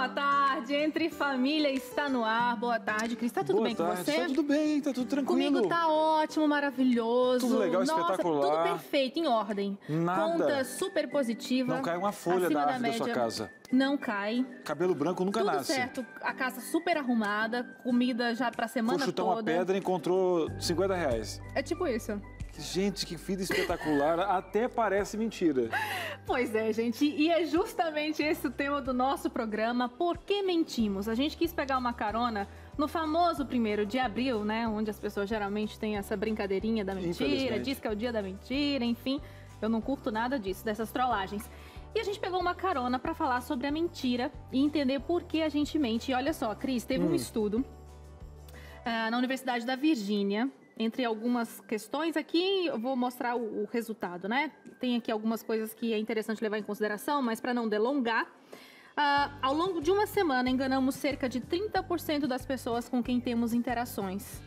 boa tarde. Entre Família está no ar. Boa tarde, Cris. Tá tudo bem com você? Tá tudo bem, tá tudo tranquilo. Comigo tá ótimo, maravilhoso. Tudo legal, nossa, espetacular. Tudo perfeito, em ordem. Nada. Conta super positiva. Não cai uma folha da árvore da sua casa. Não cai. Cabelo branco nunca tudo nasce. Tudo certo. A casa super arrumada, comida já pra semana toda. Foi chutar uma pedra e encontrou R$50. É tipo isso. Gente, que vida espetacular. Até parece mentira. Pois é, gente. E é justamente esse o tema do nosso programa, Por que Mentimos? A gente quis pegar uma carona no famoso 1º de abril, né? Onde as pessoas geralmente têm essa brincadeirinha da mentira, diz que é o dia da mentira, enfim. Eu não curto nada disso, dessas trollagens. E a gente pegou uma carona para falar sobre a mentira e entender por que a gente mente. E olha só, Cris, teve um estudo na Universidade da Virgínia. Entre algumas questões aqui, eu vou mostrar o resultado, né? Tem aqui algumas coisas que é interessante levar em consideração, mas para não delongar, ao longo de uma semana enganamos cerca de 30% das pessoas com quem temos interações.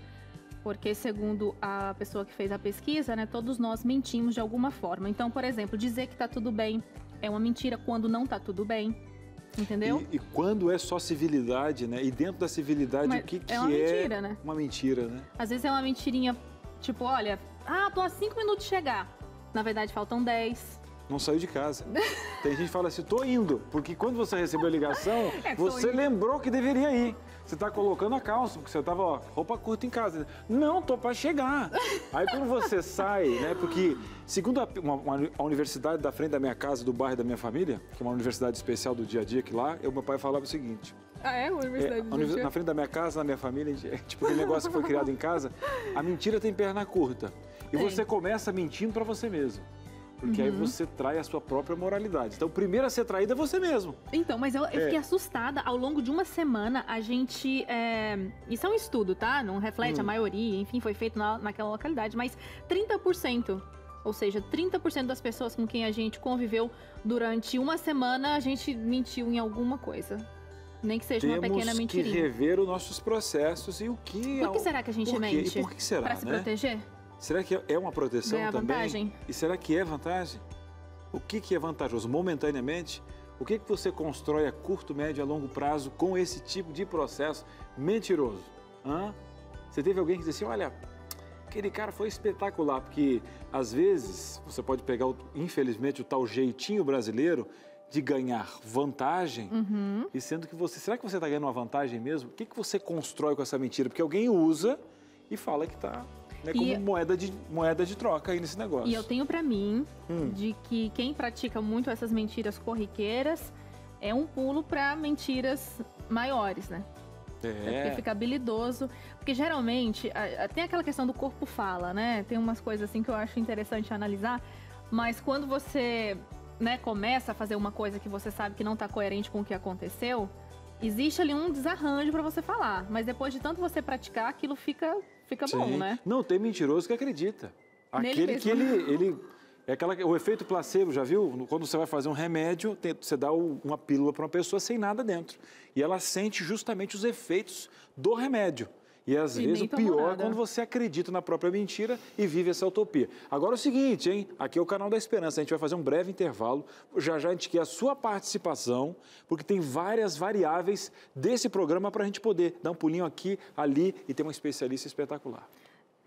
Porque, segundo a pessoa que fez a pesquisa, né, todos nós mentimos de alguma forma. Então, por exemplo, dizer que tá tudo bem é uma mentira quando não tá tudo bem. Entendeu? E quando é só civilidade, né? E dentro da civilidade, mas o que é uma mentira, né? Uma mentira, né? Às vezes é uma mentirinha, tipo, olha, tô a 5 minutos de chegar. Na verdade, faltam 10. Não saiu de casa. Tem gente que fala assim, tô indo. Porque quando você recebeu a ligação, você lembrou que deveria ir. Você tá colocando a calça, porque você tava, ó, roupa curta em casa. Não, tô para chegar. Aí quando você sai, né, porque segundo a universidade da frente da minha casa, do bairro da minha família, que é uma universidade especial do dia a dia, que lá, meu pai falava o seguinte. Ah, é? Uma universidade do dia a dia? Na frente da minha casa, na minha família, tipo aquele negócio que foi criado em casa, a mentira tem perna curta. E você começa mentindo para você mesmo. Porque aí você trai a sua própria moralidade. Então, o primeiro a ser traído é você mesmo. Então, mas eu fiquei assustada. Ao longo de uma semana, a gente... Isso é um estudo, tá? Não reflete a maioria. Enfim, foi feito naquela localidade. Mas 30%, ou seja, 30% das pessoas com quem a gente conviveu durante uma semana, a gente mentiu em alguma coisa. Nem que seja uma pequena mentirinha. Temos que rever os nossos processos e o que... Por que será que a gente mente? E por que será, Para se proteger? Será que é uma proteção ganhar também? Vantagem? E será que é vantagem? O que é vantajoso? Momentaneamente, o que você constrói a curto, médio e a longo prazo com esse tipo de processo mentiroso? Você teve alguém que disse assim, olha, aquele cara foi espetacular, porque às vezes você pode pegar, infelizmente, o tal jeitinho brasileiro de ganhar vantagem, e sendo que será que você está ganhando uma vantagem mesmo? O que você constrói com essa mentira? Porque alguém usa e fala que está... Né, como moeda de troca aí nesse negócio. E eu tenho pra mim de que quem pratica muito essas mentiras corriqueiras é um pulo pra mentiras maiores, né? Porque fica habilidoso. Porque geralmente tem aquela questão do corpo fala, né? Tem umas coisas assim que eu acho interessante analisar. Mas quando você, né, começa a fazer uma coisa que você sabe que não tá coerente com o que aconteceu, existe ali um desarranjo pra você falar. Mas depois de tanto você praticar, aquilo fica bom, né? Não, tem mentiroso que acredita. Aquele que ele é o efeito placebo, já viu? Quando você vai fazer um remédio, você dá uma pílula para uma pessoa sem nada dentro. E ela sente justamente os efeitos do remédio. E às vezes o pior é quando você acredita na própria mentira e vive essa utopia. Agora é o seguinte, hein? Aqui é o Canal da Esperança. A gente vai fazer um breve intervalo. Já a gente quer a sua participação, porque tem várias variáveis desse programa para a gente poder dar um pulinho aqui, ali e ter uma especialista espetacular.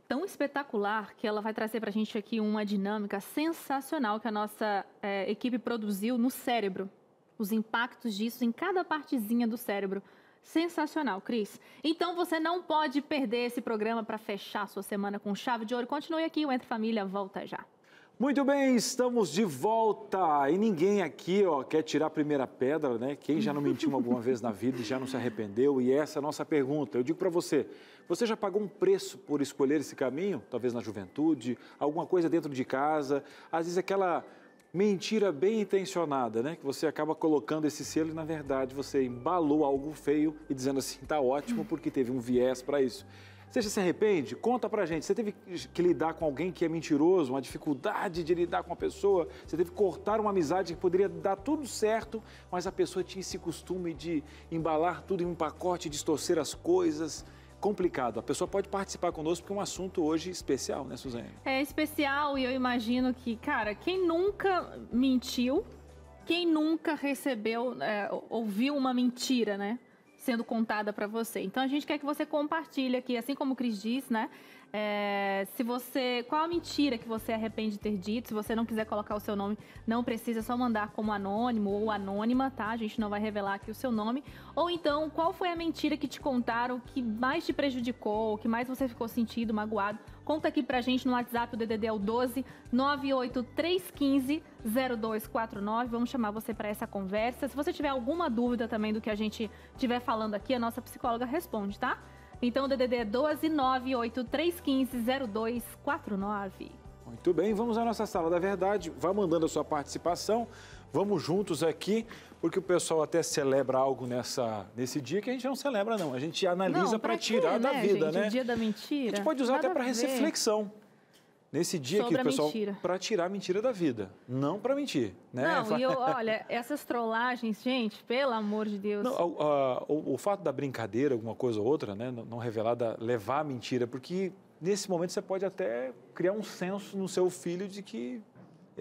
Tão espetacular que ela vai trazer para a gente aqui uma dinâmica sensacional que a nossa equipe produziu no cérebro. Os impactos disso em cada partezinha do cérebro. Sensacional, Cris. Então você não pode perder esse programa para fechar a sua semana com chave de ouro. Continue aqui, o Entre Família volta já. Muito bem, estamos de volta. E ninguém aqui quer tirar a primeira pedra, né? Quem já não mentiu alguma vez na vida e já não se arrependeu? E essa é a nossa pergunta. Eu digo para você, você já pagou um preço por escolher esse caminho? Talvez na juventude, alguma coisa dentro de casa, às vezes aquela... mentira bem intencionada, né? Que você acaba colocando esse selo e, na verdade, você embalou algo feio e dizendo assim, tá ótimo porque teve um viés para isso. Você já se arrepende? Conta pra gente. Você teve que lidar com alguém que é mentiroso, uma dificuldade de lidar com uma pessoa? Você teve que cortar uma amizade que poderia dar tudo certo, mas a pessoa tinha esse costume de embalar tudo em um pacote, distorcer as coisas... complicado. A pessoa pode participar conosco porque é um assunto hoje especial, né, Suzane? É especial e eu imagino que, cara, quem nunca mentiu, quem nunca recebeu, ouviu uma mentira, né? Sendo contada para você. Então, a gente quer que você compartilhe aqui, assim como o Cris disse, né? Qual a mentira que você arrepende de ter dito? Se você não quiser colocar o seu nome, não precisa, só mandar como anônimo ou anônima, tá? A gente não vai revelar aqui o seu nome. Ou então, qual foi a mentira que te contaram que mais te prejudicou, que mais você ficou sentido, magoado? Conta aqui pra gente no WhatsApp, o DDD é o 12 98315 0249. Vamos chamar você para essa conversa. Se você tiver alguma dúvida também do que a gente estiver falando aqui, a nossa psicóloga responde, tá? Então, o DDD é 12 98315 0249. Muito bem, vamos à nossa Sala da Verdade. Vá mandando a sua participação. Vamos juntos aqui, porque o pessoal até celebra algo nesse dia que a gente não celebra, não. A gente analisa para tirar da vida, gente? né? O dia da mentira. A gente pode usar até para reflexão. Nesse dia sobre aqui, pessoal, mentira. Para tirar a mentira da vida, não para mentir, né? Não, e olha, essas trollagens, gente, pelo amor de Deus. Não, o fato da brincadeira, alguma coisa ou outra, né, não revelada, levar a mentira, porque nesse momento você pode até criar um senso no seu filho de que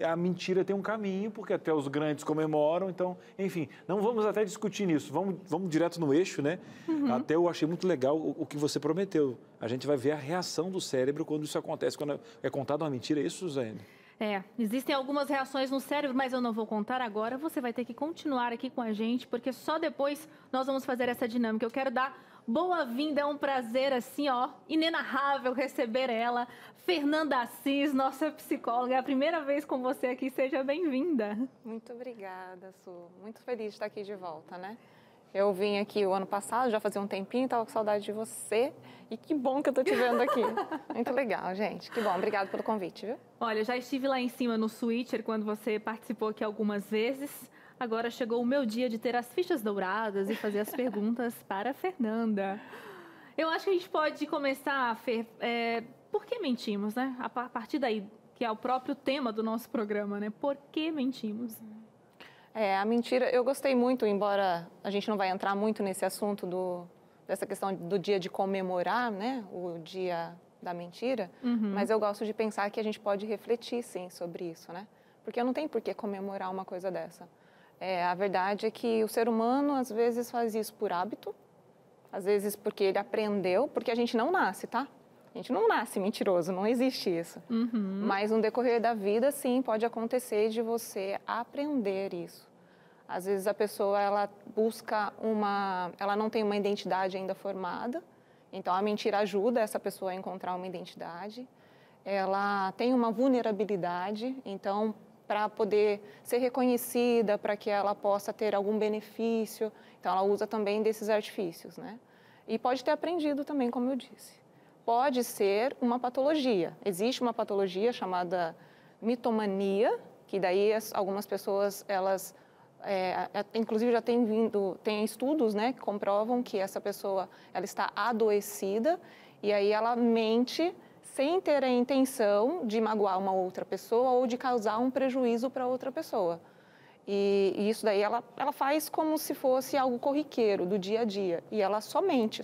a mentira tem um caminho, porque até os grandes comemoram, então, enfim, não vamos até discutir nisso, vamos direto no eixo, né? Uhum. Até eu achei muito legal o que você prometeu. A gente vai ver a reação do cérebro quando isso acontece, quando é contada uma mentira, é isso, Suzane? Existem algumas reações no cérebro, mas eu não vou contar agora, você vai ter que continuar aqui com a gente, porque só depois nós vamos fazer essa dinâmica. Eu quero dar boa-vinda, é um prazer, assim, inenarrável receber ela, Fernanda Assis, nossa psicóloga. É a primeira vez com você aqui, seja bem-vinda. Muito obrigada, Su. Muito feliz de estar aqui de volta, né? Eu vim aqui o ano passado, já fazia um tempinho, estava com saudade de você. E que bom que eu estou te vendo aqui. Muito legal, gente. Que bom. Obrigada pelo convite, viu? Olha, já estive lá em cima no Switcher quando você participou aqui algumas vezes. Agora chegou o meu dia de ter as fichas douradas e fazer as perguntas para a Fernanda. Eu acho que a gente pode começar, Fer, por que mentimos, né? A partir daí, que é o próprio tema do nosso programa, né? Por que mentimos? A mentira, eu gostei muito, embora a gente não vai entrar muito nesse assunto dessa questão do dia de comemorar, né? O dia da mentira, mas eu gosto de pensar que a gente pode refletir, sim, sobre isso, né? Porque não tem por que comemorar uma coisa dessa. A verdade é que o ser humano, às vezes, faz isso por hábito, às vezes porque ele aprendeu, porque a gente não nasce, tá? A gente não nasce mentiroso, não existe isso. Mas no decorrer da vida, sim, pode acontecer de você aprender isso. Às vezes a pessoa, ela não tem uma identidade ainda formada, então a mentira ajuda essa pessoa a encontrar uma identidade. Ela tem uma vulnerabilidade, então, para poder ser reconhecida, para que ela possa ter algum benefício. Então, ela usa também desses artifícios, né? E pode ter aprendido também, como eu disse. Pode ser uma patologia. Existe uma patologia chamada mitomania, que daí algumas pessoas, elas, inclusive já tem estudos, né, que comprovam que essa pessoa, ela está adoecida e aí ela mente sem ter a intenção de magoar uma outra pessoa ou de causar um prejuízo para outra pessoa. E isso daí ela faz como se fosse algo corriqueiro, do dia a dia. E ela somente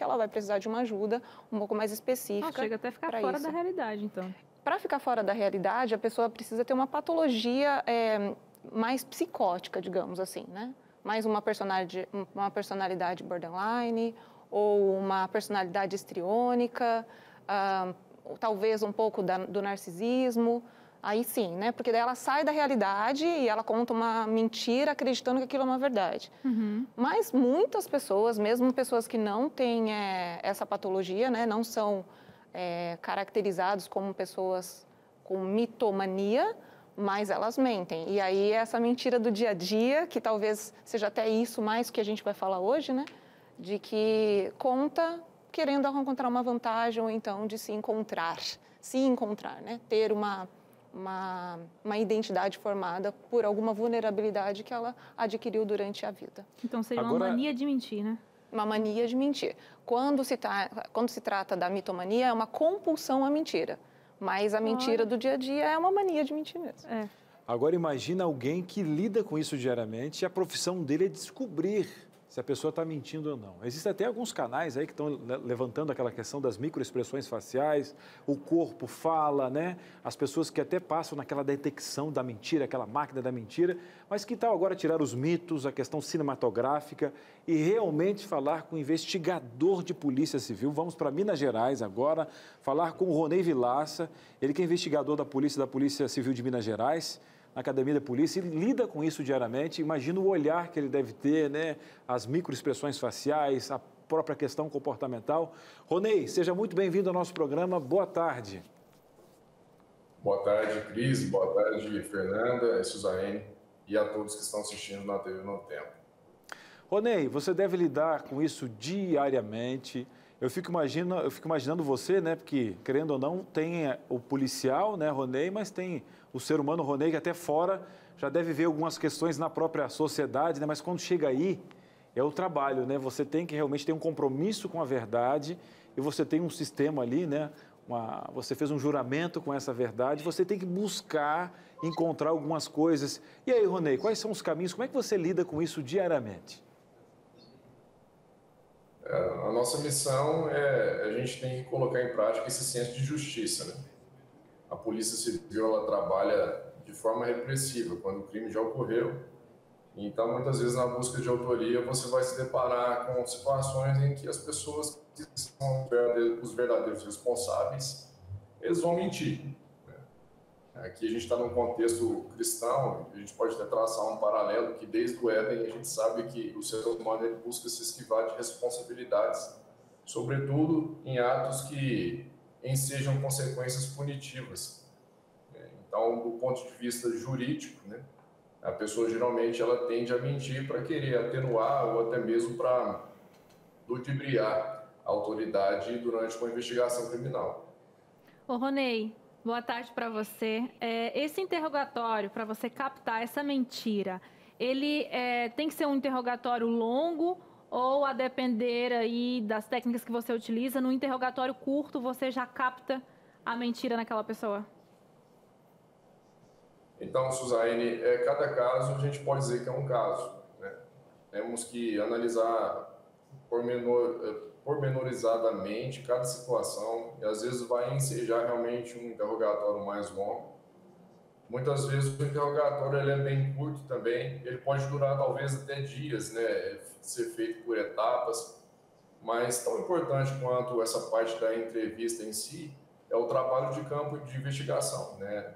ela vai precisar de uma ajuda um pouco mais específica. Chega até a ficar fora da realidade, então. Para ficar fora da realidade, a pessoa precisa ter uma patologia mais psicótica, digamos assim, né? Mais uma personalidade borderline ou uma personalidade histriônica, talvez um pouco do narcisismo, aí sim, né? Porque daí ela sai da realidade e ela conta uma mentira acreditando que aquilo é uma verdade. Mas muitas pessoas, mesmo pessoas que não têm essa patologia, né? Não são caracterizados como pessoas com mitomania, mas elas mentem. E aí essa mentira do dia a dia, que talvez seja até isso mais que a gente vai falar hoje, né? De que conta querendo encontrar uma vantagem ou então de se encontrar, né? Ter uma identidade formada por alguma vulnerabilidade que ela adquiriu durante a vida. Então seria uma mania de mentir, né? Uma mania de mentir. Quando se trata da mitomania, é uma compulsão à mentira. Mas a mentira do dia a dia é uma mania de mentir mesmo. Agora imagina alguém que lida com isso diariamente e a profissão dele é descobrir se a pessoa está mentindo ou não. Existem até alguns canais aí que estão levantando aquela questão das microexpressões faciais, o corpo fala, né? As pessoas que até passam naquela detecção da mentira, aquela máquina da mentira, mas que tal agora tirar os mitos, a questão cinematográfica e realmente falar com o investigador de Polícia Civil. Vamos para Minas Gerais agora, falar com o Ronei Vilaça, ele que é investigador da Polícia Civil de Minas Gerais, na Academia da Polícia, ele lida com isso diariamente, imagina o olhar que ele deve ter, né? As microexpressões faciais, a própria questão comportamental. Ronei, seja muito bem-vindo ao nosso programa, boa tarde. Boa tarde, Cris, boa tarde, Fernanda, Suzane e a todos que estão assistindo na TV No Tempo. Ronei, você deve lidar com isso diariamente. Eu fico imaginando você, né? Porque, querendo ou não, tem o policial, né, Ronei, mas tem o ser humano, Ronei, que até fora já deve ver algumas questões na própria sociedade, né? Mas quando chega aí, é o trabalho, né? Você tem que realmente ter um compromisso com a verdade e você tem um sistema ali, né? Você fez um juramento com essa verdade, você tem que buscar encontrar algumas coisas. E aí, Ronei, quais são os caminhos? Como é que você lida com isso diariamente? A nossa missão a gente tem que colocar em prática esse senso de justiça, né? A Polícia Civil, ela trabalha de forma repressiva quando o crime já ocorreu. Então, muitas vezes, na busca de autoria, você vai se deparar com situações em que as pessoas que são os verdadeiros responsáveis, eles vão mentir. Aqui a gente está num contexto cristão, a gente pode até traçar um paralelo que desde o Éden a gente sabe que o ser humano ele busca se esquivar de responsabilidades, sobretudo em atos que ensejam consequências punitivas. Então, do ponto de vista jurídico, né, a pessoa geralmente ela tende a mentir para querer atenuar ou até mesmo para ludibriar a autoridade durante uma investigação criminal. Ô, Ronei, boa tarde para você. Esse interrogatório, para você captar essa mentira, ele tem que ser um interrogatório longo ou, a depender aí das técnicas que você utiliza, no interrogatório curto você já capta a mentira naquela pessoa? Então, Suzane, cada caso a gente pode dizer que é um caso, né? Temos que analisar pormenorizadamente cada situação e às vezes vai ensejar realmente um interrogatório mais longo. Muitas vezes o interrogatório ele é bem curto também, ele pode durar talvez até dias, né? Ser feito por etapas, mas tão importante quanto essa parte da entrevista em si é o trabalho de campo de investigação, né?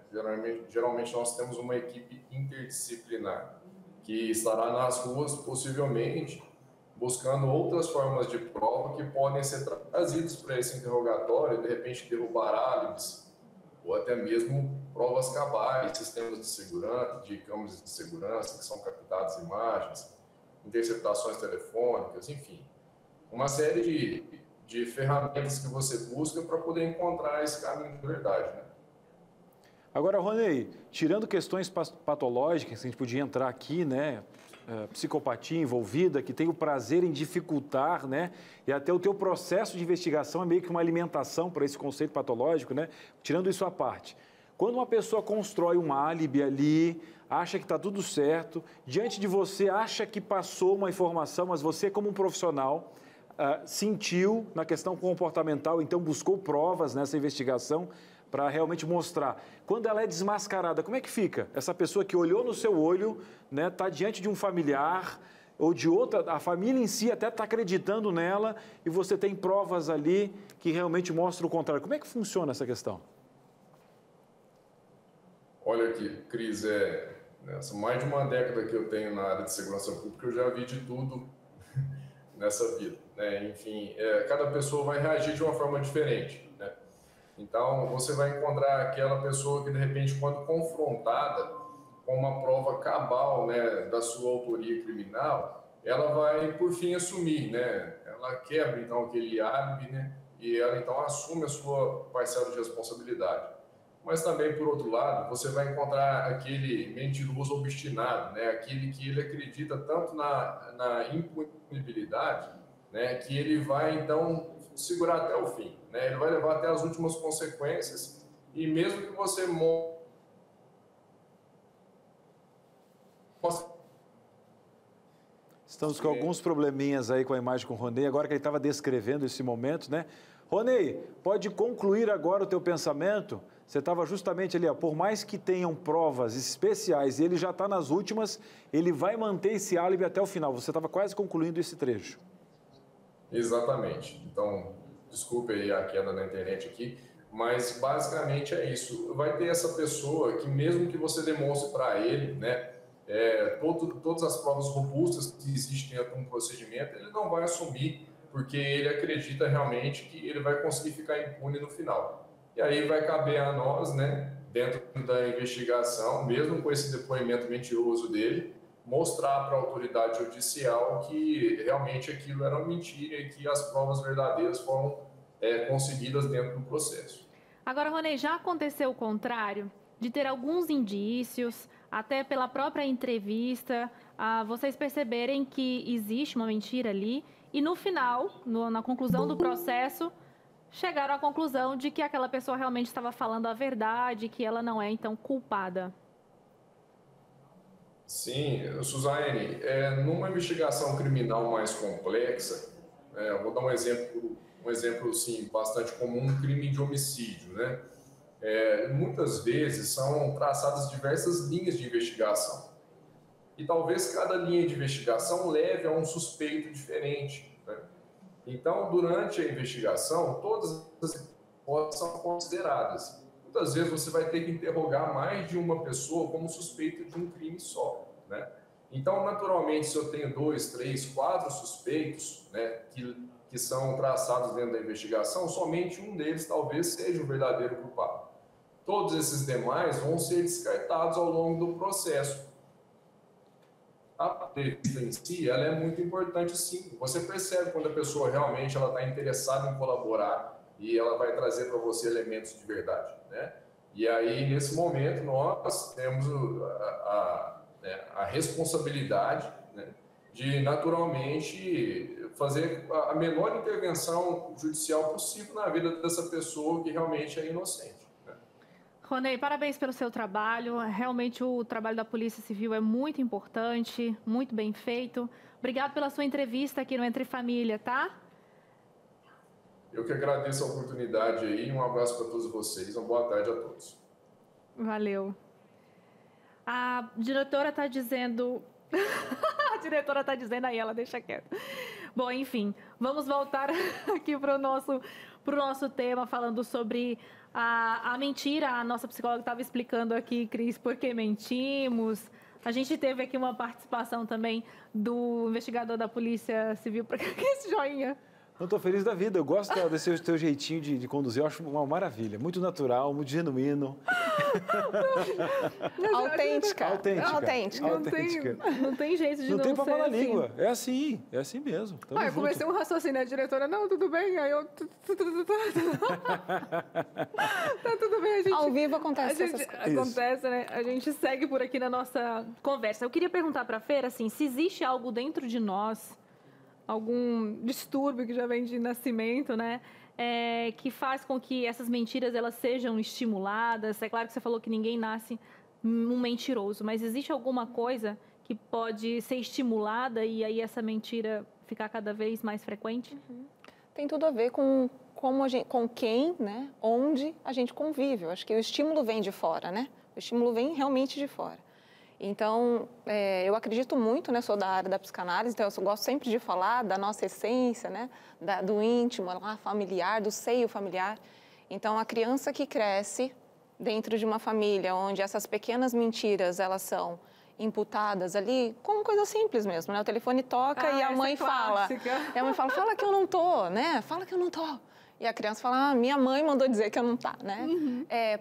Geralmente nós temos uma equipe interdisciplinar que estará nas ruas, possivelmente, buscando outras formas de prova que podem ser trazidas para esse interrogatório, de repente derrubar álibis, ou até mesmo provas cabais, sistemas de segurança, de câmeras de segurança que são captadas imagens, interceptações telefônicas, enfim. Uma série de ferramentas que você busca para poder encontrar esse caminho de verdade, né? Agora, Ronei, tirando questões patológicas, a gente podia entrar aqui, né? Psicopatia envolvida, que tem o prazer em dificultar, né? E até o teu processo de investigação é meio que uma alimentação para esse conceito patológico, né? Tirando isso à parte. Quando uma pessoa constrói um álibi ali, acha que está tudo certo, diante de você acha que passou uma informação, mas você como um profissional sentiu na questão comportamental, então buscou provas nessa investigação para realmente mostrar. Quando ela é desmascarada, como é que fica? Essa pessoa que olhou no seu olho, né, está diante de um familiar ou de outra, a família em si até está acreditando nela e você tem provas ali que realmente mostram o contrário. Como é que funciona essa questão? Olha aqui, Cris, nessa mais de uma década que eu tenho na área de segurança pública, eu já vi de tudo nessa vida, né? Enfim, cada pessoa vai reagir de uma forma diferente, né? Então, você vai encontrar aquela pessoa que, de repente, quando confrontada com uma prova cabal, né, da sua autoria criminal, ela vai, por fim, assumir, né? Ela quebra, então, aquele álibi, né? E ela, então, assume a sua parcela de responsabilidade. Mas também, por outro lado, você vai encontrar aquele mentiroso obstinado, né? Aquele que ele acredita tanto na impunibilidade, né? Que ele vai, então, segurar até o fim, né? Ele vai levar até as últimas consequências e mesmo que você Estamos com alguns probleminhas aí com a imagem com o Ronei, agora que ele estava descrevendo esse momento, né? Ronei, pode concluir agora o teu pensamento? Você estava justamente ali, ó, por mais que tenham provas especiais e ele já está nas últimas, ele vai manter esse álibi até o final. Você estava quase concluindo esse trecho. Exatamente. Então, desculpe aí a queda na internet aqui, mas basicamente é isso. Vai ter essa pessoa que mesmo que você demonstre para ele, né, todas as provas robustas que existem dentro de um procedimento, ele não vai assumir, porque ele acredita realmente que ele vai conseguir ficar impune no final. E aí vai caber a nós, né, dentro da investigação, mesmo com esse depoimento mentiroso dele, mostrar para a autoridade judicial que realmente aquilo era uma mentira e que as provas verdadeiras foram conseguidas dentro do processo. Agora, Ronei, já aconteceu o contrário? De ter alguns indícios, até pela própria entrevista, vocês perceberem que existe uma mentira ali e no final, na conclusão do processo, chegaram à conclusão de que aquela pessoa realmente estava falando a verdade, que ela não é, então, culpada. Sim, Suzane, numa investigação criminal mais complexa, eu vou dar um exemplo assim, bastante comum, um crime de homicídio, né? Muitas vezes são traçadas diversas linhas de investigação. E talvez cada linha de investigação leve a um suspeito diferente, né? Então, durante a investigação, todas as hipóteses são consideradas. Muitas vezes você vai ter que interrogar mais de uma pessoa como suspeita de um crime só, né? Então, naturalmente, se eu tenho 2, 3, 4 suspeitos, né, que são traçados dentro da investigação, somente um deles talvez seja o verdadeiro culpado. Todos esses demais vão ser descartados ao longo do processo. A entrevista em si, ela é muito importante, sim. Você percebe quando a pessoa realmente está interessada em colaborar e ela vai trazer para você elementos de verdade, né? E aí, nesse momento, nós temos a responsabilidade, né, de, naturalmente, fazer a menor intervenção judicial possível na vida dessa pessoa que realmente é inocente. Ronei, parabéns pelo seu trabalho. Realmente o trabalho da Polícia Civil é muito importante, muito bem feito. Obrigado pela sua entrevista aqui no Entre Família, tá? Eu que agradeço a oportunidade aí. Um abraço para todos vocês. Uma boa tarde a todos. Valeu. A diretora está dizendo... A diretora está dizendo aí, ela deixa quieto. Bom, enfim, vamos voltar aqui para o nosso tema, falando sobre a mentira. A nossa psicóloga estava explicando aqui, Cris, por que mentimos. A gente teve aqui uma participação também do investigador da Polícia Civil. Por que esse joinha? Eu estou feliz da vida, eu gosto desse teu jeitinho de conduzir, eu acho uma maravilha, muito natural, muito genuíno. Autêntica. Não tem jeito de não ser. Não tem papo na assim. língua, é assim mesmo. Eu comecei um raciocínio, a diretora, não, tudo bem, aí eu... Tá tudo bem, a gente... Ao vivo acontece essas coisas. Acontece, né? A gente segue por aqui na nossa conversa. Eu queria perguntar para a Feira, assim, se existe algo dentro de nós, algum distúrbio que já vem de nascimento, né? Que faz com que essas mentiras elas sejam estimuladas. É claro que você falou que ninguém nasce um mentiroso, mas existe alguma coisa que pode ser estimulada e aí essa mentira ficar cada vez mais frequente? Tem tudo a ver com com quem, né? Onde a gente convive. Eu acho que o estímulo vem de fora, né? O estímulo vem realmente de fora. Então, eu acredito muito, né, sou da área da psicanálise, então eu gosto sempre de falar da nossa essência, né, do íntimo, lá, familiar, do seio familiar. Então, a criança que cresce dentro de uma família onde essas pequenas mentiras, elas são imputadas ali, como coisa simples mesmo, né? O telefone toca e a mãe fala. E a mãe fala que eu não tô, né? Fala que eu não tô. E a criança fala, minha mãe mandou dizer que eu não tá, né?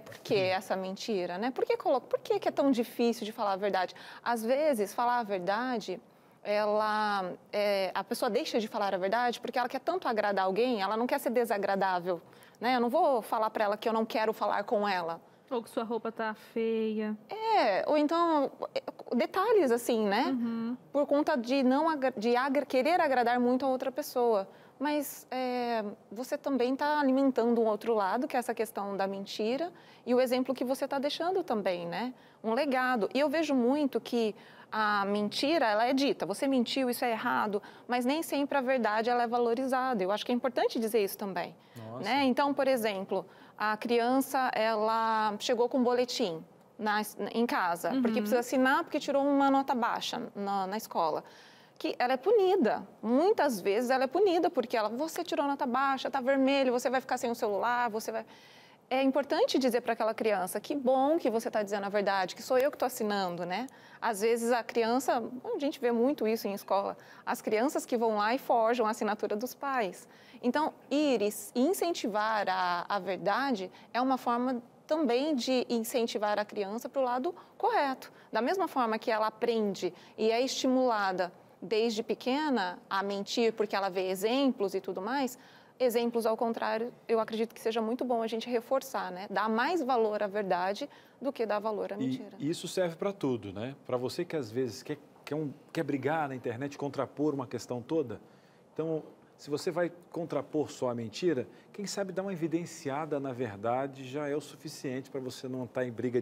Por que essa mentira, né? Por que é tão difícil de falar a verdade? Às vezes, falar a verdade, a pessoa deixa de falar a verdade porque ela quer tanto agradar alguém, ela não quer ser desagradável, né? Eu não vou falar para ela que eu não quero falar com ela. Ou que sua roupa tá feia. Ou então, detalhes assim, né? Por conta de querer agradar muito a outra pessoa. mas você também está alimentando um outro lado, que é essa questão da mentira, e o exemplo que você está deixando também, né? Um legado. E eu vejo muito que a mentira, ela é dita, você mentiu, isso é errado, mas nem sempre a verdade ela é valorizada. Eu acho que é importante dizer isso também. Né? Então, por exemplo, a criança, ela chegou com um boletim em casa, porque precisa assinar porque tirou uma nota baixa na escola. Que ela é punida, muitas vezes ela é punida, porque você tirou nota baixa, está vermelho, você vai ficar sem o celular, você vai... É importante dizer para aquela criança, que bom que você está dizendo a verdade, que sou eu que estou assinando, né? Às vezes a criança, a gente vê muito isso em escola, as crianças que vão lá e forjam a assinatura dos pais. Então, incentivar a verdade é uma forma também de incentivar a criança para o lado correto. Da mesma forma que ela aprende e é estimulada desde pequena a mentir porque ela vê exemplos e tudo mais, exemplos ao contrário, eu acredito que seja muito bom a gente reforçar, né? Dar mais valor à verdade do que dar valor à mentira. E isso serve para tudo, né? Para você que às vezes quer brigar na internet, contrapor uma questão toda, então, se você vai contrapor só a mentira, quem sabe dar uma evidenciada na verdade já é o suficiente para você não estar em briga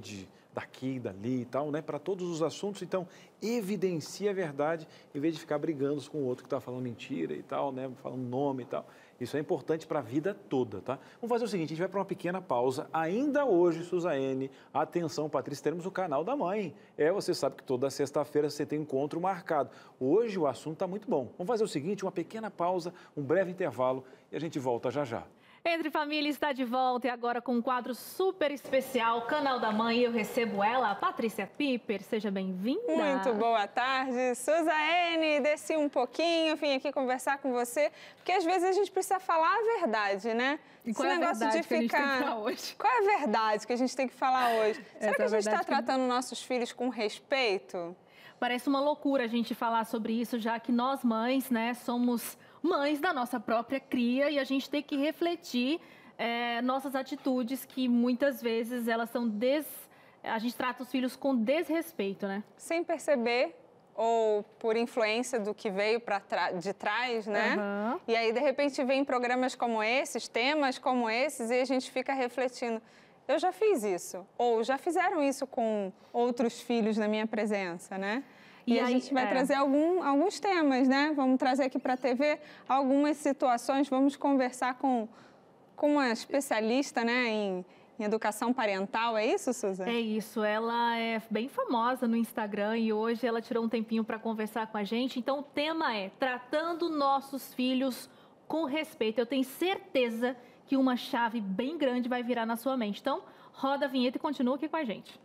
daqui, dali e tal, né? Para todos os assuntos, então, evidencie a verdade em vez de ficar brigando com o outro que está falando mentira e tal, né? Falando nome e tal. Isso é importante para a vida toda, tá? Vamos fazer o seguinte, a gente vai para uma pequena pausa. Ainda hoje, Suzane, atenção, Patrícia, teremos o canal da mãe. Você sabe que toda sexta-feira você tem encontro marcado. Hoje o assunto está muito bom. Vamos fazer o seguinte, uma pequena pausa, um breve intervalo e a gente volta já já. Entre Família está de volta e agora com um quadro super especial, Canal da Mãe. Eu recebo ela, a Patrícia Piper. Seja bem-vinda. Muito boa tarde. Suzane, desci um pouquinho, vim aqui conversar com você, porque às vezes a gente precisa falar a verdade, né? E qual é a verdade que a gente tem que falar hoje? Qual é a verdade que a gente tem que falar hoje? Será que a gente está tratando nossos filhos com respeito? Parece uma loucura a gente falar sobre isso, já que nós mães, né, somos mães da nossa própria cria e a gente tem que refletir nossas atitudes que muitas vezes elas são a gente trata os filhos com desrespeito, né? Sem perceber ou por influência do que veio de trás, né? E aí, de repente, vem programas como esses, temas como esses e a gente fica refletindo. Eu já fiz isso, ou já fizeram isso com outros filhos na minha presença, né? E a gente vai trazer alguns temas, né? Vamos trazer aqui para a TV algumas situações, vamos conversar com uma especialista, né, em educação parental, é isso, Suzane? É isso, ela é bem famosa no Instagram e hoje ela tirou um tempinho para conversar com a gente. Então o tema é tratando nossos filhos com respeito. Eu tenho certeza que uma chave bem grande vai virar na sua mente. Então roda a vinheta e continua aqui com a gente.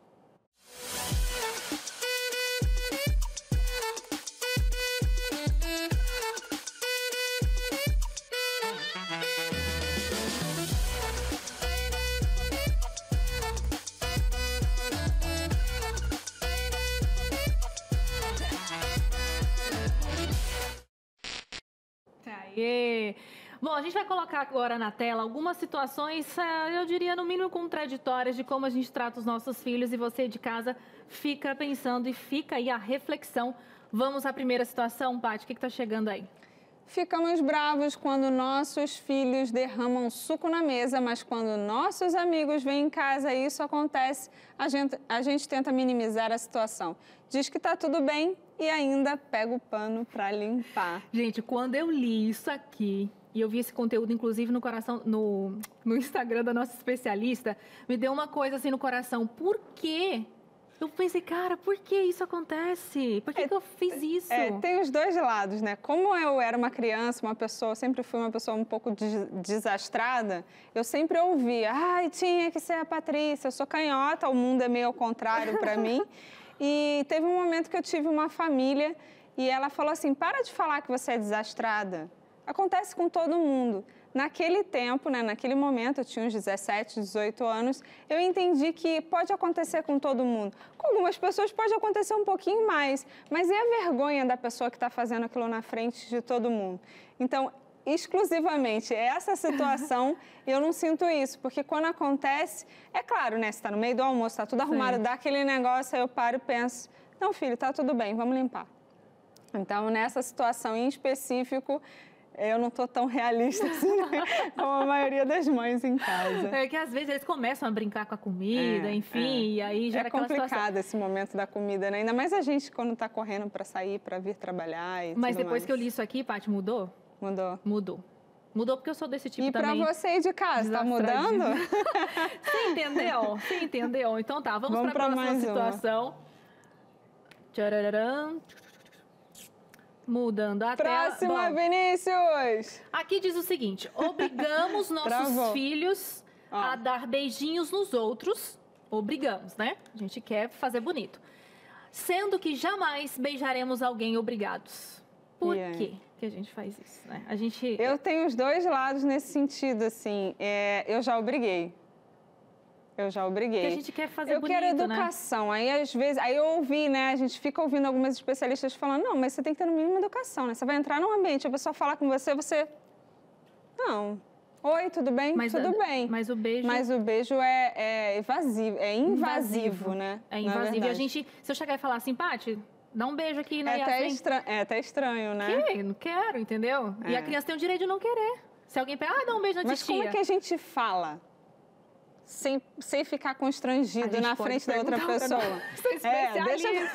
Bom, a gente vai colocar agora na tela algumas situações, eu diria no mínimo contraditórias de como a gente trata os nossos filhos e você de casa fica pensando e fica aí a reflexão. Vamos à primeira situação, Paty, o que está chegando aí? Ficamos bravos quando nossos filhos derramam suco na mesa, mas quando nossos amigos vêm em casa e isso acontece, a gente tenta minimizar a situação. Diz que está tudo bem e ainda pega o pano para limpar. Gente, quando eu li isso aqui, e eu vi esse conteúdo, inclusive, no Instagram da nossa especialista, me deu uma coisa assim no coração. Por quê? Eu pensei, cara, por que isso acontece? Por que eu fiz isso? Tem os dois lados, né? Como eu era uma criança, sempre fui uma pessoa um pouco desastrada, eu sempre ouvia, tinha que ser a Patrícia, eu sou canhota, o mundo é meio ao contrário para mim. E teve um momento que eu tive uma família e ela falou assim, para de falar que você é desastrada. Acontece com todo mundo. Naquele tempo, né, naquele momento, eu tinha uns 17, 18 anos, eu entendi que pode acontecer com todo mundo. Com algumas pessoas pode acontecer um pouquinho mais, mas e a vergonha da pessoa que está fazendo aquilo na frente de todo mundo? Então, exclusivamente essa situação, eu não sinto isso, porque quando acontece, é claro, né, você está no meio do almoço, está tudo arrumado, dá aquele negócio, aí eu paro e penso, não, filho, está tudo bem, vamos limpar. Então, nessa situação em específico, eu não tô tão realista assim, né? Como a maioria das mães em casa. É que às vezes eles começam a brincar com a comida, enfim, e aí já é complicado esse momento da comida, né? Ainda mais a gente quando tá correndo para sair, para vir trabalhar e Mas tudo depois mais. que eu li isso aqui, Paty, mudou? Mudou. Mudou. Mudou porque eu sou desse tipo e também. E para você aí de casa, tá mudando? Você entendeu? Você entendeu? Então tá, vamos para a próxima situação. Tchararam. Mudando a tela. Próxima, Vinícius! Aqui diz o seguinte: obrigamos nossos filhos a dar beijinhos nos outros. Obrigamos, né? A gente quer fazer bonito. Sendo que jamais beijaremos alguém obrigados. Por quê que a gente faz isso, né? Eu tenho os dois lados nesse sentido, assim. Eu já obriguei. Porque a gente quer fazer bonito, Eu quero educação. Né? Aí, às vezes, eu ouvi, né? A gente fica ouvindo algumas especialistas falando, não, mas você tem que ter no mínimo educação, né? Você vai entrar num ambiente, a pessoa falar com você... Não. Oi, tudo bem? Tudo bem. Mas o beijo... Mas o beijo é invasivo, né? É invasivo. E a gente, se eu chegar e falar assim, Paty, dá um beijo aqui, né? É até estranho, né? Que? Não quero, entendeu? E a criança tem o direito de não querer. Se alguém pega, dá um beijo na titia. Mas como é que a gente fala? Sem ficar constrangido na frente da outra pessoa. Deixa eu...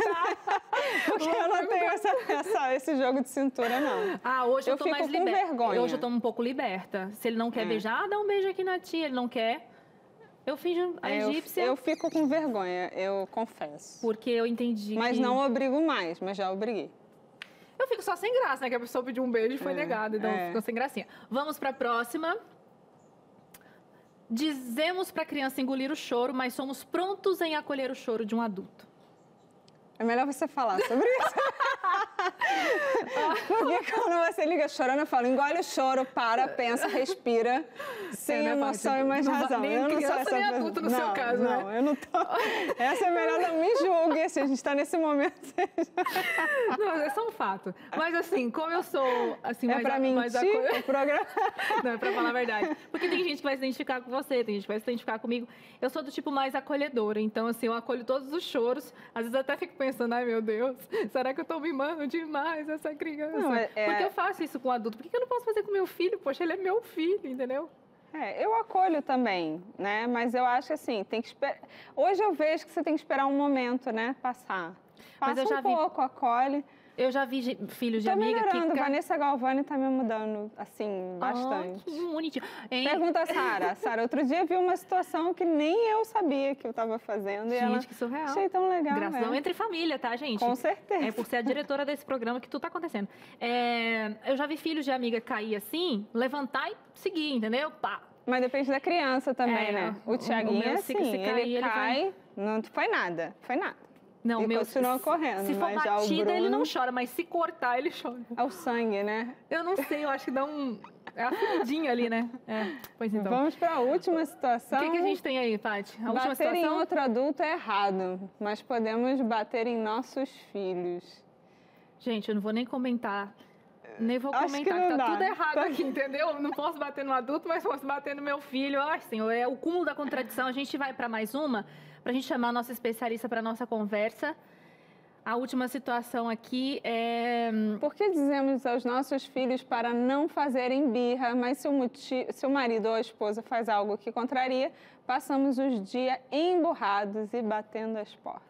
Porque eu não tenho esse jogo de cintura, não. Hoje eu tô mais liberta. Vergonha. Hoje eu tô um pouco liberta. Se ele não quer beijar, dá um beijo aqui na tia. Ele não quer, eu finjo a egípcia. Eu fico com vergonha, eu confesso. Porque eu entendi Mas não obrigo mais, mas já obriguei. Eu fico só sem graça, né? Que a pessoa pediu um beijo e foi negada, então ficou sem gracinha. Vamos pra próxima. Dizemos para a criança engolir o choro, mas somos prontos em acolher o choro de um adulto. É melhor você falar sobre isso. Porque quando você liga chorando, eu falo, engole o choro, para, pensa, respira, sem emoção e mais razão. Nem eu não criança, sou essa nem adulto no seu caso, não, né? Eu não tô... Essa é melhor, não me julgue, se a gente está nesse momento. Não, é só um fato. Mas assim, como eu sou assim, mais o programa. Não, é pra falar a verdade. Porque tem gente que vai se identificar com você, tem gente que vai se identificar comigo. Eu sou do tipo mais acolhedora, então assim, eu acolho todos os choros. Às vezes até fico pensando, ai meu Deus, será que eu tô mimando demais essa criança? Não, porque eu faço isso com o adulto, por que eu não posso fazer com meu filho? Poxa, ele é meu filho, entendeu? Eu acolho também, né? Mas eu acho assim, tem que esperar. Hoje eu vejo que você tem que esperar um momento, né? Passar. Passa um pouco, acolhe. Eu já vi filhos de amiga que... Vanessa Galvani tá me mudando, assim, bastante. Que bonitinho. Pergunta a Sara. Sara, outro dia vi uma situação que nem eu sabia que eu tava fazendo. Gente, que surreal. Achei tão legal. Graças entre família, tá, gente? Com certeza. É por ser a diretora desse programa que tudo tá acontecendo. Eu já vi filhos de amiga cair assim, levantar e seguir, entendeu? Pá. Mas depende da criança também, né? O Thiaguinho é assim, ele cai, não foi nada, Não, e continua correndo. Se for batida, ele não chora, mas se cortar, ele chora. É o sangue, né? Eu não sei, eu acho que dá é a feridinha ali, né? Pois então. Vamos para a última situação. O que a gente tem aí, Paty? A última bater em outro adulto é errado, mas podemos bater em nossos filhos. Gente, eu não vou nem comentar. Nem vou comentar, que tá tudo errado aqui, entendeu? Não posso bater no adulto, mas posso bater no meu filho. Ai, Senhor, é o cúmulo da contradição. A gente vai para mais uma, para a gente chamar a nossa especialista para a nossa conversa. A última situação aqui é... Por que dizemos aos nossos filhos para não fazerem birra, mas se o marido ou a esposa faz algo que contraria, passamos os dias emburrados e batendo as portas?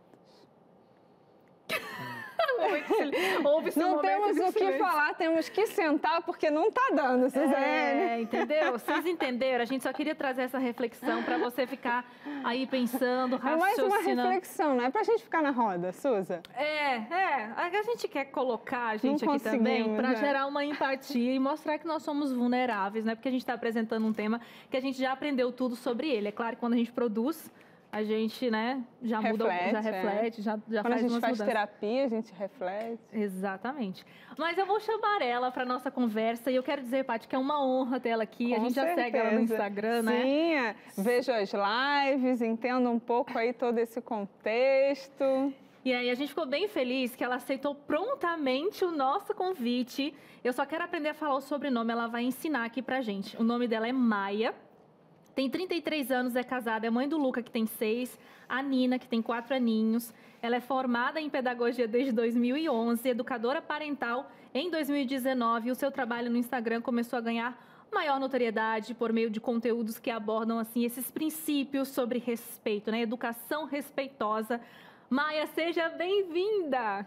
Não temos o que falar, temos que sentar porque não está dando, Suzane. Entendeu? Vocês entenderam? A gente só queria trazer essa reflexão para você ficar aí pensando, raciocinando. É mais uma reflexão, não é para a gente ficar na roda, Suza? A gente quer colocar a gente aqui também para gerar uma empatia e mostrar que nós somos vulneráveis, né? Porque a gente está apresentando um tema que a gente já aprendeu tudo sobre ele. É claro que quando a gente produz, a gente, né, já muda, já reflete, já quando faz umas a gente faz mudanças. terapia, a gente reflete. Exatamente. Mas eu vou chamar ela para nossa conversa e eu quero dizer, Paty, que é uma honra ter ela aqui. Com a gente certeza. já segue ela no Instagram, né? Sim, vejo as lives, entendo um pouco aí todo esse contexto. E aí a gente ficou bem feliz que ela aceitou prontamente o nosso convite. Eu só quero aprender a falar o sobrenome, ela vai ensinar aqui pra gente. O nome dela é Maia. Tem 33 anos, é casada, é mãe do Luca, que tem 6, a Nina, que tem 4 aninhos. Ela é formada em pedagogia desde 2011, educadora parental em 2019. E o seu trabalho no Instagram começou a ganhar maior notoriedade por meio de conteúdos que abordam assim esses princípios sobre respeito, né? Educação respeitosa. Maia, seja bem-vinda!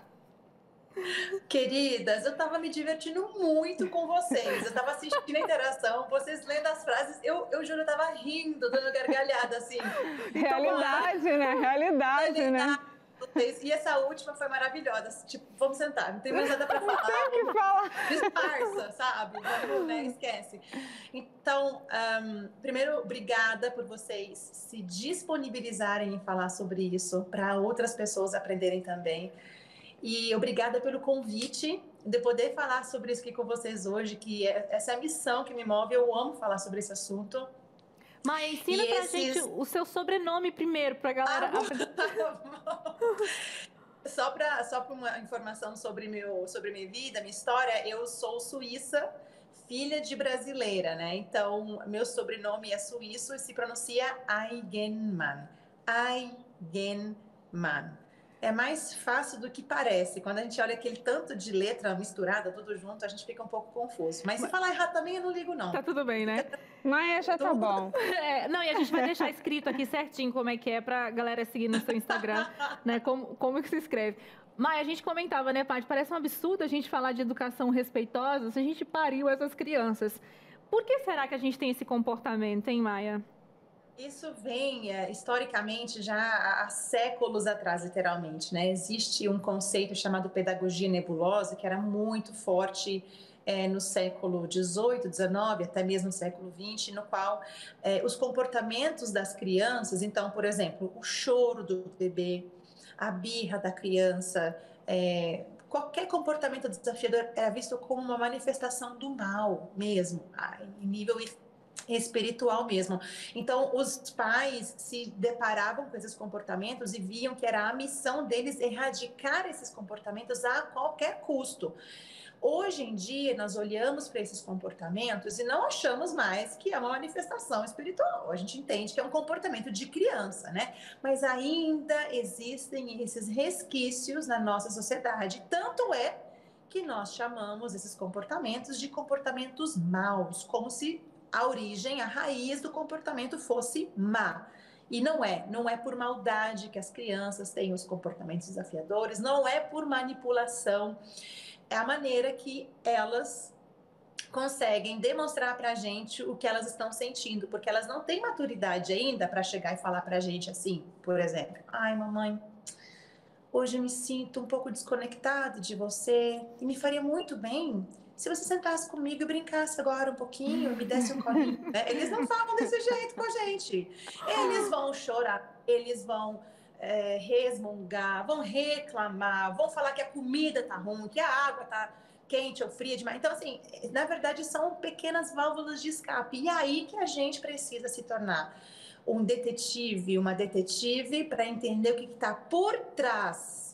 Queridas, eu estava me divertindo muito com vocês. Eu estava assistindo a interação, vocês lendo as frases, eu juro, eu estava rindo, dando gargalhada, assim. Realidade, né? Realidade, né? E essa última foi maravilhosa. Tipo, vamos sentar, não tem mais nada para falar. Não tem o que falar. Disfarça, sabe? Vamos, né? Esquece. Então, primeiro, obrigada por vocês se disponibilizarem em falar sobre isso, para outras pessoas aprenderem também. E obrigada pelo convite de poder falar sobre isso aqui com vocês hoje, que essa é a missão que me move. Eu amo falar sobre esse assunto. Maia, ensina pra gente o seu sobrenome primeiro, pra galera... Só para uma informação sobre minha vida, minha história, eu sou suíça, filha de brasileira, né? Então, meu sobrenome é suíço e se pronuncia Eigenmann. Eigenmann. É mais fácil do que parece. Quando a gente olha aquele tanto de letra misturada, tudo junto, a gente fica um pouco confuso. Mas se falar errado também, eu não ligo, não. Tá tudo bem, né? Mas já tá bom. Não, e a gente vai deixar escrito aqui certinho como é que é pra galera seguir no seu Instagram, né? Como que se escreve. Maia, a gente comentava, né, Paty? Parece um absurdo a gente falar de educação respeitosa se a gente pariu essas crianças. Por que será que a gente tem esse comportamento, hein, Maia? Isso vem, historicamente, já há séculos atrás, literalmente, né? Existe um conceito chamado pedagogia nebulosa, que era muito forte no século XVIII, XIX, até mesmo no século XX, no qual os comportamentos das crianças, então, por exemplo, o choro do bebê, a birra da criança, qualquer comportamento desafiador era visto como uma manifestação do mal mesmo, em nível espiritual mesmo. Então, os pais se deparavam com esses comportamentos e viam que era a missão deles erradicar esses comportamentos a qualquer custo. Hoje em dia, nós olhamos para esses comportamentos e não achamos mais que é uma manifestação espiritual. A gente entende que é um comportamento de criança, né? Mas ainda existem esses resquícios na nossa sociedade. Tanto é que nós chamamos esses comportamentos de comportamentos maus, como se a origem, a raiz do comportamento fosse má. E não é por maldade que as crianças têm os comportamentos desafiadores, não é por manipulação, é a maneira que elas conseguem demonstrar para a gente o que elas estão sentindo, porque elas não têm maturidade ainda para chegar e falar para a gente assim, por exemplo, ai mamãe, hoje eu me sinto um pouco desconectado de você e me faria muito bem se você sentasse comigo e brincasse agora um pouquinho, me desse um colinho, né? Eles não falam desse jeito com a gente. Eles vão chorar, eles vão resmungar, vão reclamar, vão falar que a comida tá ruim, que a água tá quente ou fria demais. Então, assim, na verdade, são pequenas válvulas de escape. E é aí que a gente precisa se tornar um detetive, uma detetive, para entender o que está por trás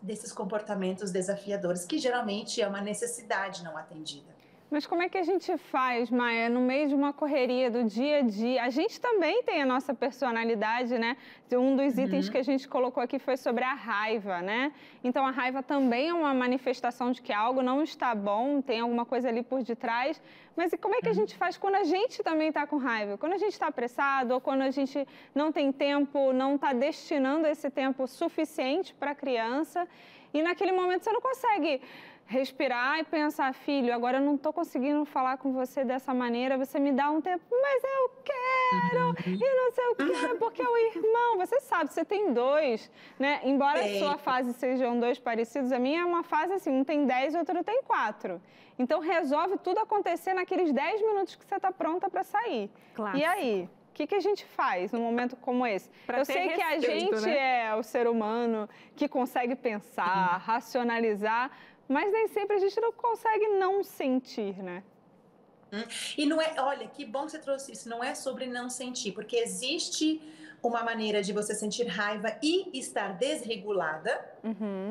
desses comportamentos desafiadores, que geralmente é uma necessidade não atendida. Mas como é que a gente faz, Maia, no meio de uma correria do dia a dia? A gente também tem a nossa personalidade, né? Um dos itens que a gente colocou aqui foi sobre a raiva, né? Então, a raiva também é uma manifestação de que algo não está bom, tem alguma coisa ali por detrás. Mas e como é que a gente faz quando a gente também está com raiva? Quando a gente está apressado ou quando a gente não tem tempo, não está destinando esse tempo suficiente para a criança e naquele momento você não consegue respirar e pensar, filho, agora eu não estou conseguindo falar com você dessa maneira, você me dá um tempo, mas eu quero, e não sei o quê, porque é o irmão, você sabe, você tem 2, né? Embora a sua fase sejam 2 parecidos, a minha é uma fase assim, um tem 10 e outro tem 4. Então, resolve tudo acontecer naqueles 10 minutos que você está pronta para sair. Claro. E aí? O que a gente faz num momento como esse? Eu sei que a gente é o ser humano que consegue pensar, racionalizar, mas nem sempre a gente não consegue não sentir, né? E não é, olha, que bom que você trouxe isso, não é sobre não sentir, porque existe uma maneira de você sentir raiva e estar desregulada,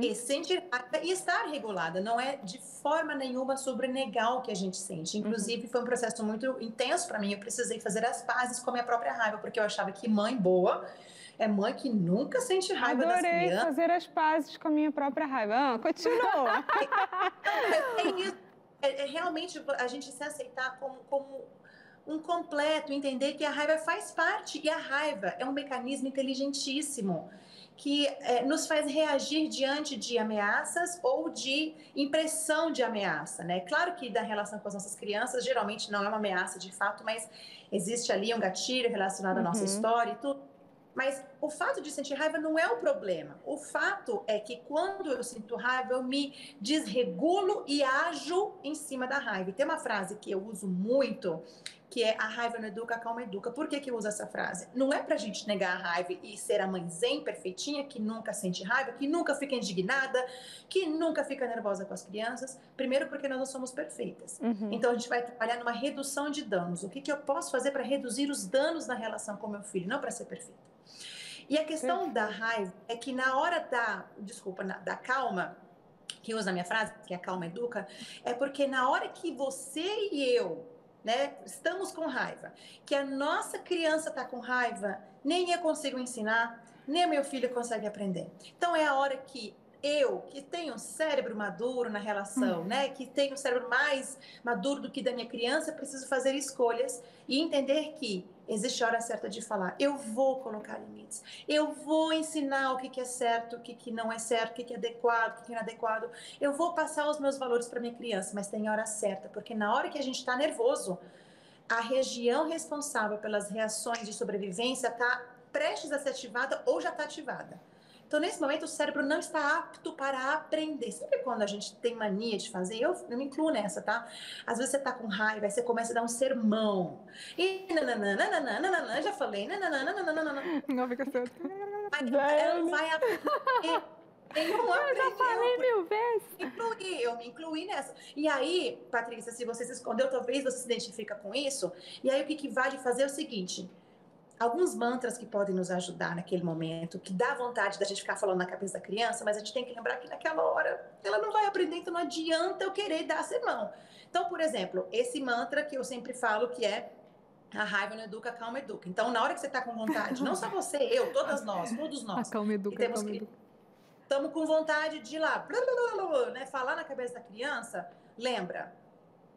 e sentir raiva e estar regulada. Não é de forma nenhuma sobre negar o que a gente sente. Inclusive, foi um processo muito intenso para mim. Eu precisei fazer as pazes com a minha própria raiva, porque eu achava que mãe boa é mãe que nunca sente raiva das crianças. Adorei fazer as pazes com a minha própria raiva. Continua. Realmente a gente se aceitar como um completo, entender que a raiva faz parte, e a raiva é um mecanismo inteligentíssimo que nos faz reagir diante de ameaças ou de impressão de ameaça, né? Claro que da relação com as nossas crianças, geralmente não é uma ameaça de fato, mas existe ali um gatilho relacionado à nossa história e tudo. Mas o fato de sentir raiva não é o problema. O fato é que quando eu sinto raiva, eu me desregulo e ajo em cima da raiva. E tem uma frase que eu uso muito, que é: a raiva não educa, a calma educa. Por que eu uso essa frase? Não é pra gente negar a raiva e ser a mãe zen perfeitinha, que nunca sente raiva, que nunca fica indignada, que nunca fica nervosa com as crianças. Primeiro, porque nós não somos perfeitas. Então, a gente vai trabalhar numa redução de danos. O que eu posso fazer para reduzir os danos na relação com meu filho, não para ser perfeita. E a questão da raiva é que na hora da calma, que usa a minha frase, que é a calma educa, é porque na hora que você e eu, né, estamos com raiva, que a nossa criança está com raiva, nem eu consigo ensinar, nem meu filho consegue aprender. Então é a hora que eu, que tenho um cérebro maduro na relação, né, que tenho um cérebro mais maduro do que da minha criança, preciso fazer escolhas e entender que existe a hora certa de falar. Eu vou colocar limites. Eu vou ensinar o que é certo, o que não é certo, o que é adequado, o que é inadequado. Eu vou passar os meus valores para minha criança, mas tem a hora certa, porque na hora que a gente está nervoso, a região responsável pelas reações de sobrevivência está prestes a ser ativada ou já está ativada. Então, nesse momento, o cérebro não está apto para aprender. Sabe quando a gente tem mania de fazer? Eu me incluo nessa, tá? Às vezes você tá com raiva, aí você começa a dar um sermão. E nananana, já falei, nananana. Não fica certo. Ela não vai aprender. Eu já falei 1000 vezes. Eu me incluí nessa. E aí, Patrícia, se você se escondeu, talvez você se identifica com isso. E aí, o que vale fazer é o seguinte: alguns mantras que podem nos ajudar naquele momento, que dá vontade da gente ficar falando na cabeça da criança, mas a gente tem que lembrar que naquela hora ela não vai aprender, então não adianta eu querer dar sermão. Então, por exemplo, esse mantra que eu sempre falo, que é: a raiva não educa, a calma educa. Então, na hora que você está com vontade, não só você, eu, todos nós, a calma educa, a calma educa. Estamos com vontade de ir lá, né, falar na cabeça da criança, lembra,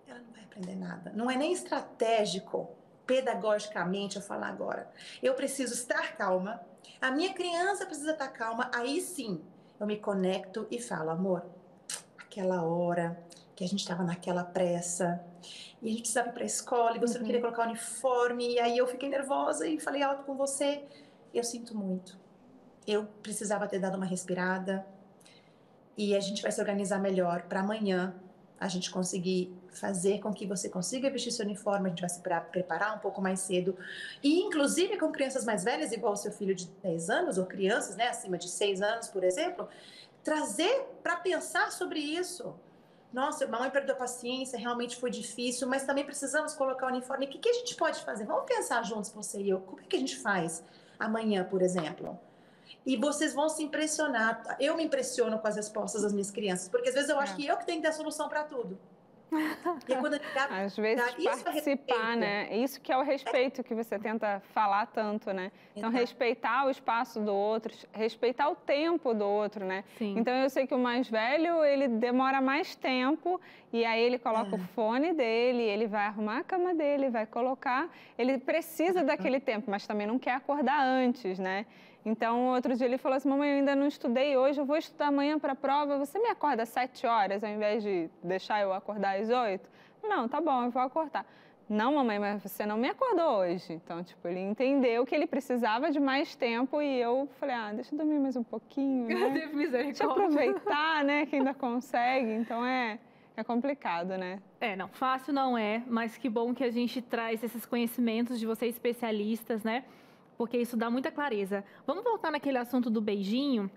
ela não vai aprender nada. Não é nem estratégico, pedagogicamente, eu falar agora. Eu preciso estar calma, a minha criança precisa estar calma, aí sim eu me conecto e falo: amor, aquela hora que a gente estava naquela pressa e a gente precisava ir para a escola e você não queria colocar o uniforme, e aí eu fiquei nervosa e falei alto com você, eu sinto muito, eu precisava ter dado uma respirada, e a gente vai se organizar melhor para amanhã a gente conseguir fazer com que você consiga vestir seu uniforme, a gente vai se preparar um pouco mais cedo. E, inclusive, com crianças mais velhas, igual o seu filho de 10 anos, ou crianças, né, acima de 6 anos, por exemplo, trazer para pensar sobre isso. Nossa, mamãe perdeu a paciência, realmente foi difícil, mas também precisamos colocar o uniforme. O que a gente pode fazer? Vamos pensar juntos, você e eu. Como é que a gente faz amanhã, por exemplo? E vocês vão se impressionar. Eu me impressiono com as respostas das minhas crianças, porque às vezes eu acho que eu que tenho que dar solução para tudo. E quando às vezes participar, né? Isso que é o respeito que você tenta falar tanto, né? Então, respeitar o espaço do outro, respeitar o tempo do outro, né? Sim. Então, eu sei que o mais velho, ele demora mais tempo e aí ele coloca o fone dele, ele vai arrumar a cama dele, vai colocar... Ele precisa daquele tempo, mas também não quer acordar antes, né? Então, outro dia ele falou assim: mamãe, eu ainda não estudei hoje, eu vou estudar amanhã para a prova, você me acorda às 7 horas ao invés de deixar eu acordar às 8? Não, tá bom, eu vou acordar. Não, mamãe, mas você não me acordou hoje. Então, tipo, ele entendeu que ele precisava de mais tempo e eu falei: deixa eu dormir mais um pouquinho, né? Deixa eu aproveitar, né, que ainda consegue. Então, é complicado, né? Não, fácil não é, mas que bom que a gente traz esses conhecimentos de vocês especialistas, né? Porque isso dá muita clareza. Vamos voltar naquele assunto do beijinho.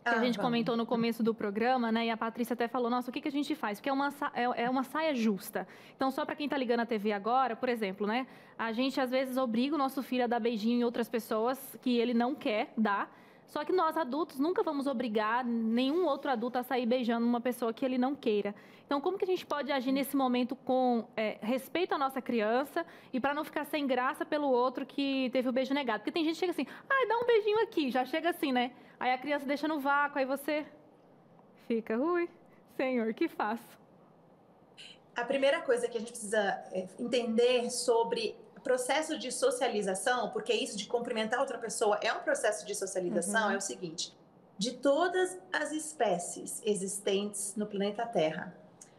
Que a gente comentou no começo do programa, né? E a Patrícia até falou, nossa, o que a gente faz? Porque é uma saia justa. Então, só para quem está ligando a TV agora, por exemplo, né? A gente, às vezes, obriga o nosso filho a dar beijinho em outras pessoas que ele não quer dar. Só que nós, adultos, nunca vamos obrigar nenhum outro adulto a sair beijando uma pessoa que ele não queira. Então, como que a gente pode agir nesse momento com respeito à nossa criança e para não ficar sem graça pelo outro que teve o beijo negado? Porque tem gente que chega assim, ai, dá um beijinho aqui, já chega assim, né? Aí a criança deixa no vácuo, aí você fica, ui, senhor, que faço? A primeira coisa que a gente precisa entender sobre o processo de socialização, porque isso de cumprimentar outra pessoa é um processo de socialização, é o seguinte: de todas as espécies existentes no planeta Terra,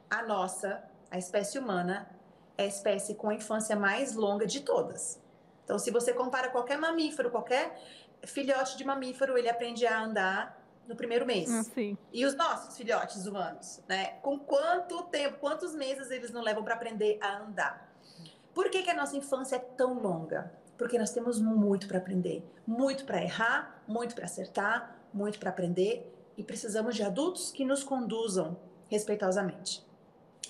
a nossa, a espécie humana, é a espécie com a infância mais longa de todas. Então, se você compara qualquer mamífero, qualquer filhote de mamífero, ele aprende a andar no primeiro mês. Sim. E os nossos filhotes humanos, né? Com quanto tempo, quantos meses eles não levam para aprender a andar? Por que a nossa infância é tão longa? Porque nós temos muito para aprender, muito para errar, muito para acertar, muito para aprender, e precisamos de adultos que nos conduzam respeitosamente.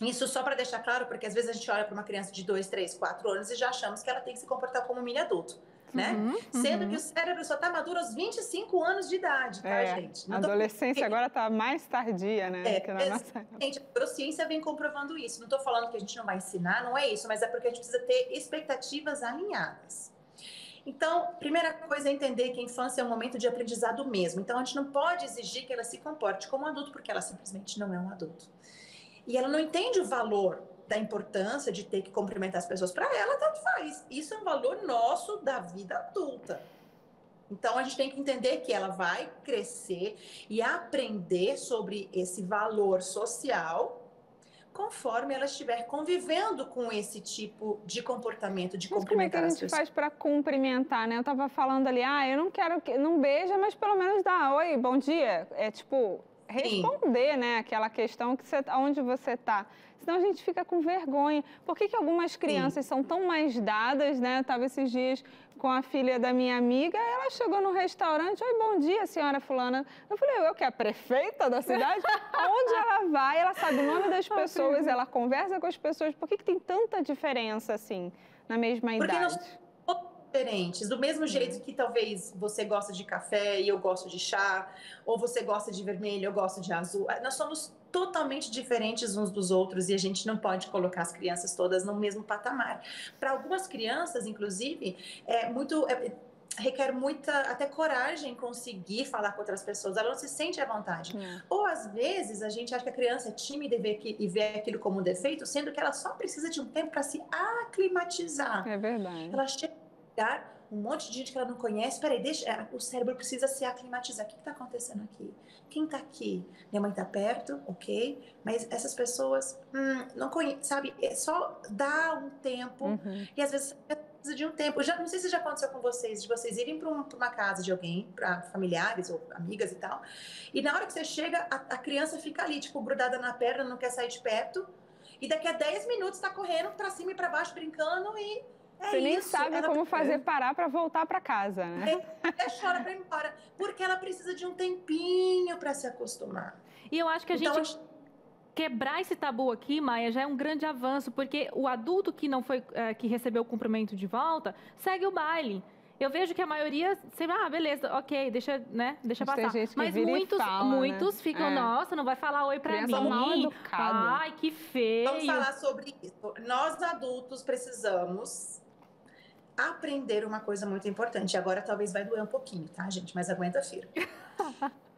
Isso só para deixar claro, porque às vezes a gente olha para uma criança de 2, 3, 4 anos e já achamos que ela tem que se comportar como um mini adulto, né? Sendo que o cérebro só está maduro aos 25 anos de idade, tá, gente? A adolescência agora está mais tardia, né? Que na nossa... Gente, a neurociência vem comprovando isso. Não estou falando que a gente não vai ensinar, não é isso, mas é porque a gente precisa ter expectativas alinhadas. Então, primeira coisa é entender que a infância é um momento de aprendizado mesmo. Então, a gente não pode exigir que ela se comporte como um adulto, porque ela simplesmente não é um adulto. E ela não entende o valor da importância de ter que cumprimentar as pessoas. Para ela, tanto faz. Isso é um valor nosso da vida adulta. Então, a gente tem que entender que ela vai crescer e aprender sobre esse valor social conforme ela estiver convivendo com esse tipo de comportamento, de cumprimentar as pessoas. Como é que a gente faz para cumprimentar, né? Eu estava falando ali, eu não quero que... Não beija, mas pelo menos dá oi, bom dia. É tipo... responder, né, aquela questão que onde você está. Senão a gente fica com vergonha. Por que algumas crianças são tão mais dadas, né? Eu estava esses dias com a filha da minha amiga, ela chegou no restaurante, oi, bom dia, senhora fulana. Eu falei, eu que é a prefeita da cidade? Aonde ela vai, ela sabe o nome das pessoas, ela conversa com as pessoas. Por que tem tanta diferença, assim, na mesma idade? Diferentes, do mesmo jeito que talvez você gosta de café e eu gosto de chá, ou você gosta de vermelho, eu gosto de azul. Nós somos totalmente diferentes uns dos outros e a gente não pode colocar as crianças todas no mesmo patamar. Para algumas crianças, inclusive, requer muita até coragem conseguir falar com outras pessoas, ela não se sente à vontade. Ou às vezes a gente acha que a criança é tímida e vê aquilo como um defeito, sendo que ela só precisa de um tempo para se aclimatizar. É verdade. Ela chega um monte de gente que ela não conhece, peraí, o cérebro precisa se aclimatizar. O que está acontecendo aqui? Quem está aqui? Minha mãe está perto, ok, mas essas pessoas não conhecem, sabe? É só dar um tempo e às vezes precisa de um tempo. Não sei se já aconteceu com vocês, de vocês irem para uma casa de alguém, para familiares ou amigas e tal, e na hora que você chega, a criança fica ali, tipo, grudada na perna, não quer sair de perto, e daqui a 10 minutos está correndo para cima e para baixo, brincando e você nem sabe como fazer parar para voltar para casa, né? Até chora para ir embora, porque ela precisa de um tempinho para se acostumar. E eu acho que a gente quebrar esse tabu aqui, Maia, já é um grande avanço, porque o adulto que não foi, que recebeu o cumprimento de volta, segue o baile. Eu vejo que a maioria sempre, beleza, ok, deixa passar. Tem gente que mas muitos ficam, nossa, não vai falar oi pra mim. Mal educado. Ai, que feio. Vamos falar sobre isso. Nós adultos precisamos aprender uma coisa muito importante. Agora talvez vai doer um pouquinho, tá, gente? Mas aguenta firme.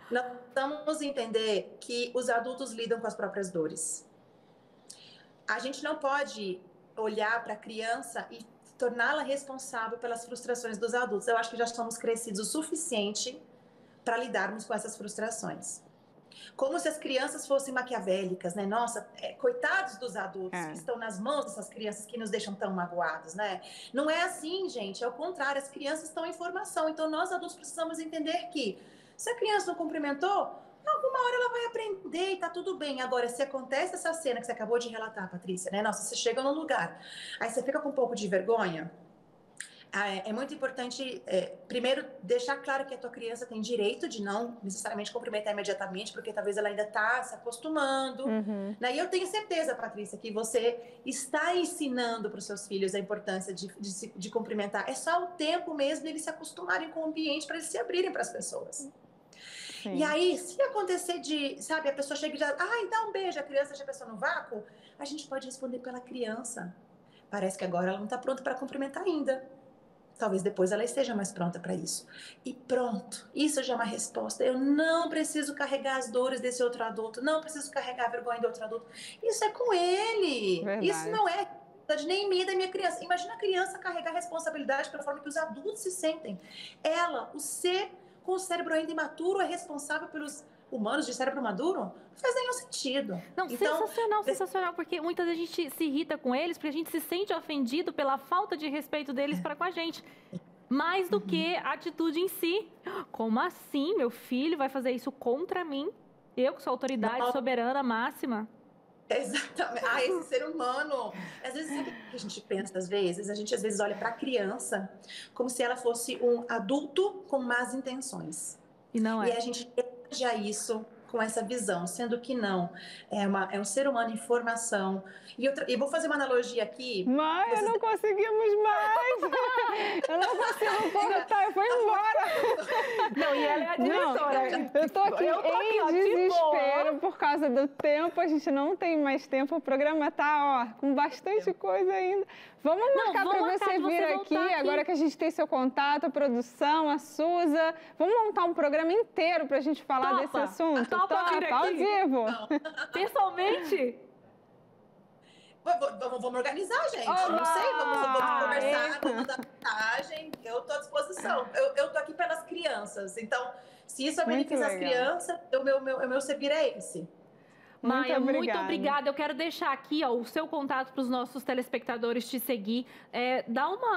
Nós precisamos entender que os adultos lidam com as próprias dores. A gente não pode olhar para a criança e torná-la responsável pelas frustrações dos adultos. Eu acho que já somos crescidos o suficiente para lidarmos com essas frustrações. Como se as crianças fossem maquiavélicas, né? Nossa, coitados dos adultos que estão nas mãos dessas crianças que nos deixam tão magoados, né? Não é assim, gente. É o contrário, as crianças estão em formação. Então, nós adultos precisamos entender que se a criança não cumprimentou, alguma hora ela vai aprender e tá tudo bem. Agora, se acontece essa cena que você acabou de relatar, Patrícia, né? Nossa, você chega num lugar, aí você fica com um pouco de vergonha, É muito importante, primeiro, deixar claro que a tua criança tem direito de não necessariamente cumprimentar imediatamente, porque talvez ela ainda está se acostumando. Né? E eu tenho certeza, Patrícia, que você está ensinando para os seus filhos a importância de cumprimentar. É só o tempo mesmo deles se acostumarem com o ambiente para eles se abrirem para as pessoas. Sim. E aí, se acontecer sabe, a pessoa chega e diz, dá um beijo, a criança já pensou no vácuo, a gente pode responder pela criança. Parece que agora ela não está pronta para cumprimentar ainda. Talvez depois ela esteja mais pronta para isso. E pronto, isso já é uma resposta. Eu não preciso carregar as dores desse outro adulto, não preciso carregar a vergonha do outro adulto. Isso é com ele. Verdade. Isso não é nem minha da minha criança. Imagina a criança carregar a responsabilidade pela forma que os adultos se sentem. Ela, o ser com o cérebro ainda imaturo, é responsável pelos humanos de cérebro maduro? Não faz nenhum sentido. Não, então, sensacional, porque muitas vezes a gente se irrita com eles, porque a gente se sente ofendido pela falta de respeito deles para com a gente. Mais do que a atitude em si. Como assim? Meu filho vai fazer isso contra mim? Eu, que sou autoridade soberana máxima. Exatamente. Esse ser humano. Às vezes, sabe o que a gente pensa, às vezes? A gente, às vezes, olha para a criança como se ela fosse um adulto com más intenções. E não é. E a gente reage a isso com essa visão, sendo que não. É um ser humano em formação. E vou fazer uma analogia aqui. Mãe, não conseguimos mais. Eu não consigo cortar, eu vou embora. Não, e ela é a diretora. Não, eu tô aqui em desespero por causa do tempo. A gente não tem mais tempo. O programa tá, com bastante coisa ainda. Vamos marcar para você vir aqui, agora que a gente tem seu contato, a produção, a Suza. Vamos montar um programa inteiro para a gente falar desse assunto. Topa vir aqui. Ao vivo. Pessoalmente? Vamos organizar, gente. Não sei, vamos conversar, vamos dar mensagem. Eu estou à disposição. Eu estou aqui pelas crianças. Então, se isso beneficia as crianças, o meu servir é esse. Maia, muito obrigada. Eu quero deixar aqui o seu contato para os nossos telespectadores te seguir.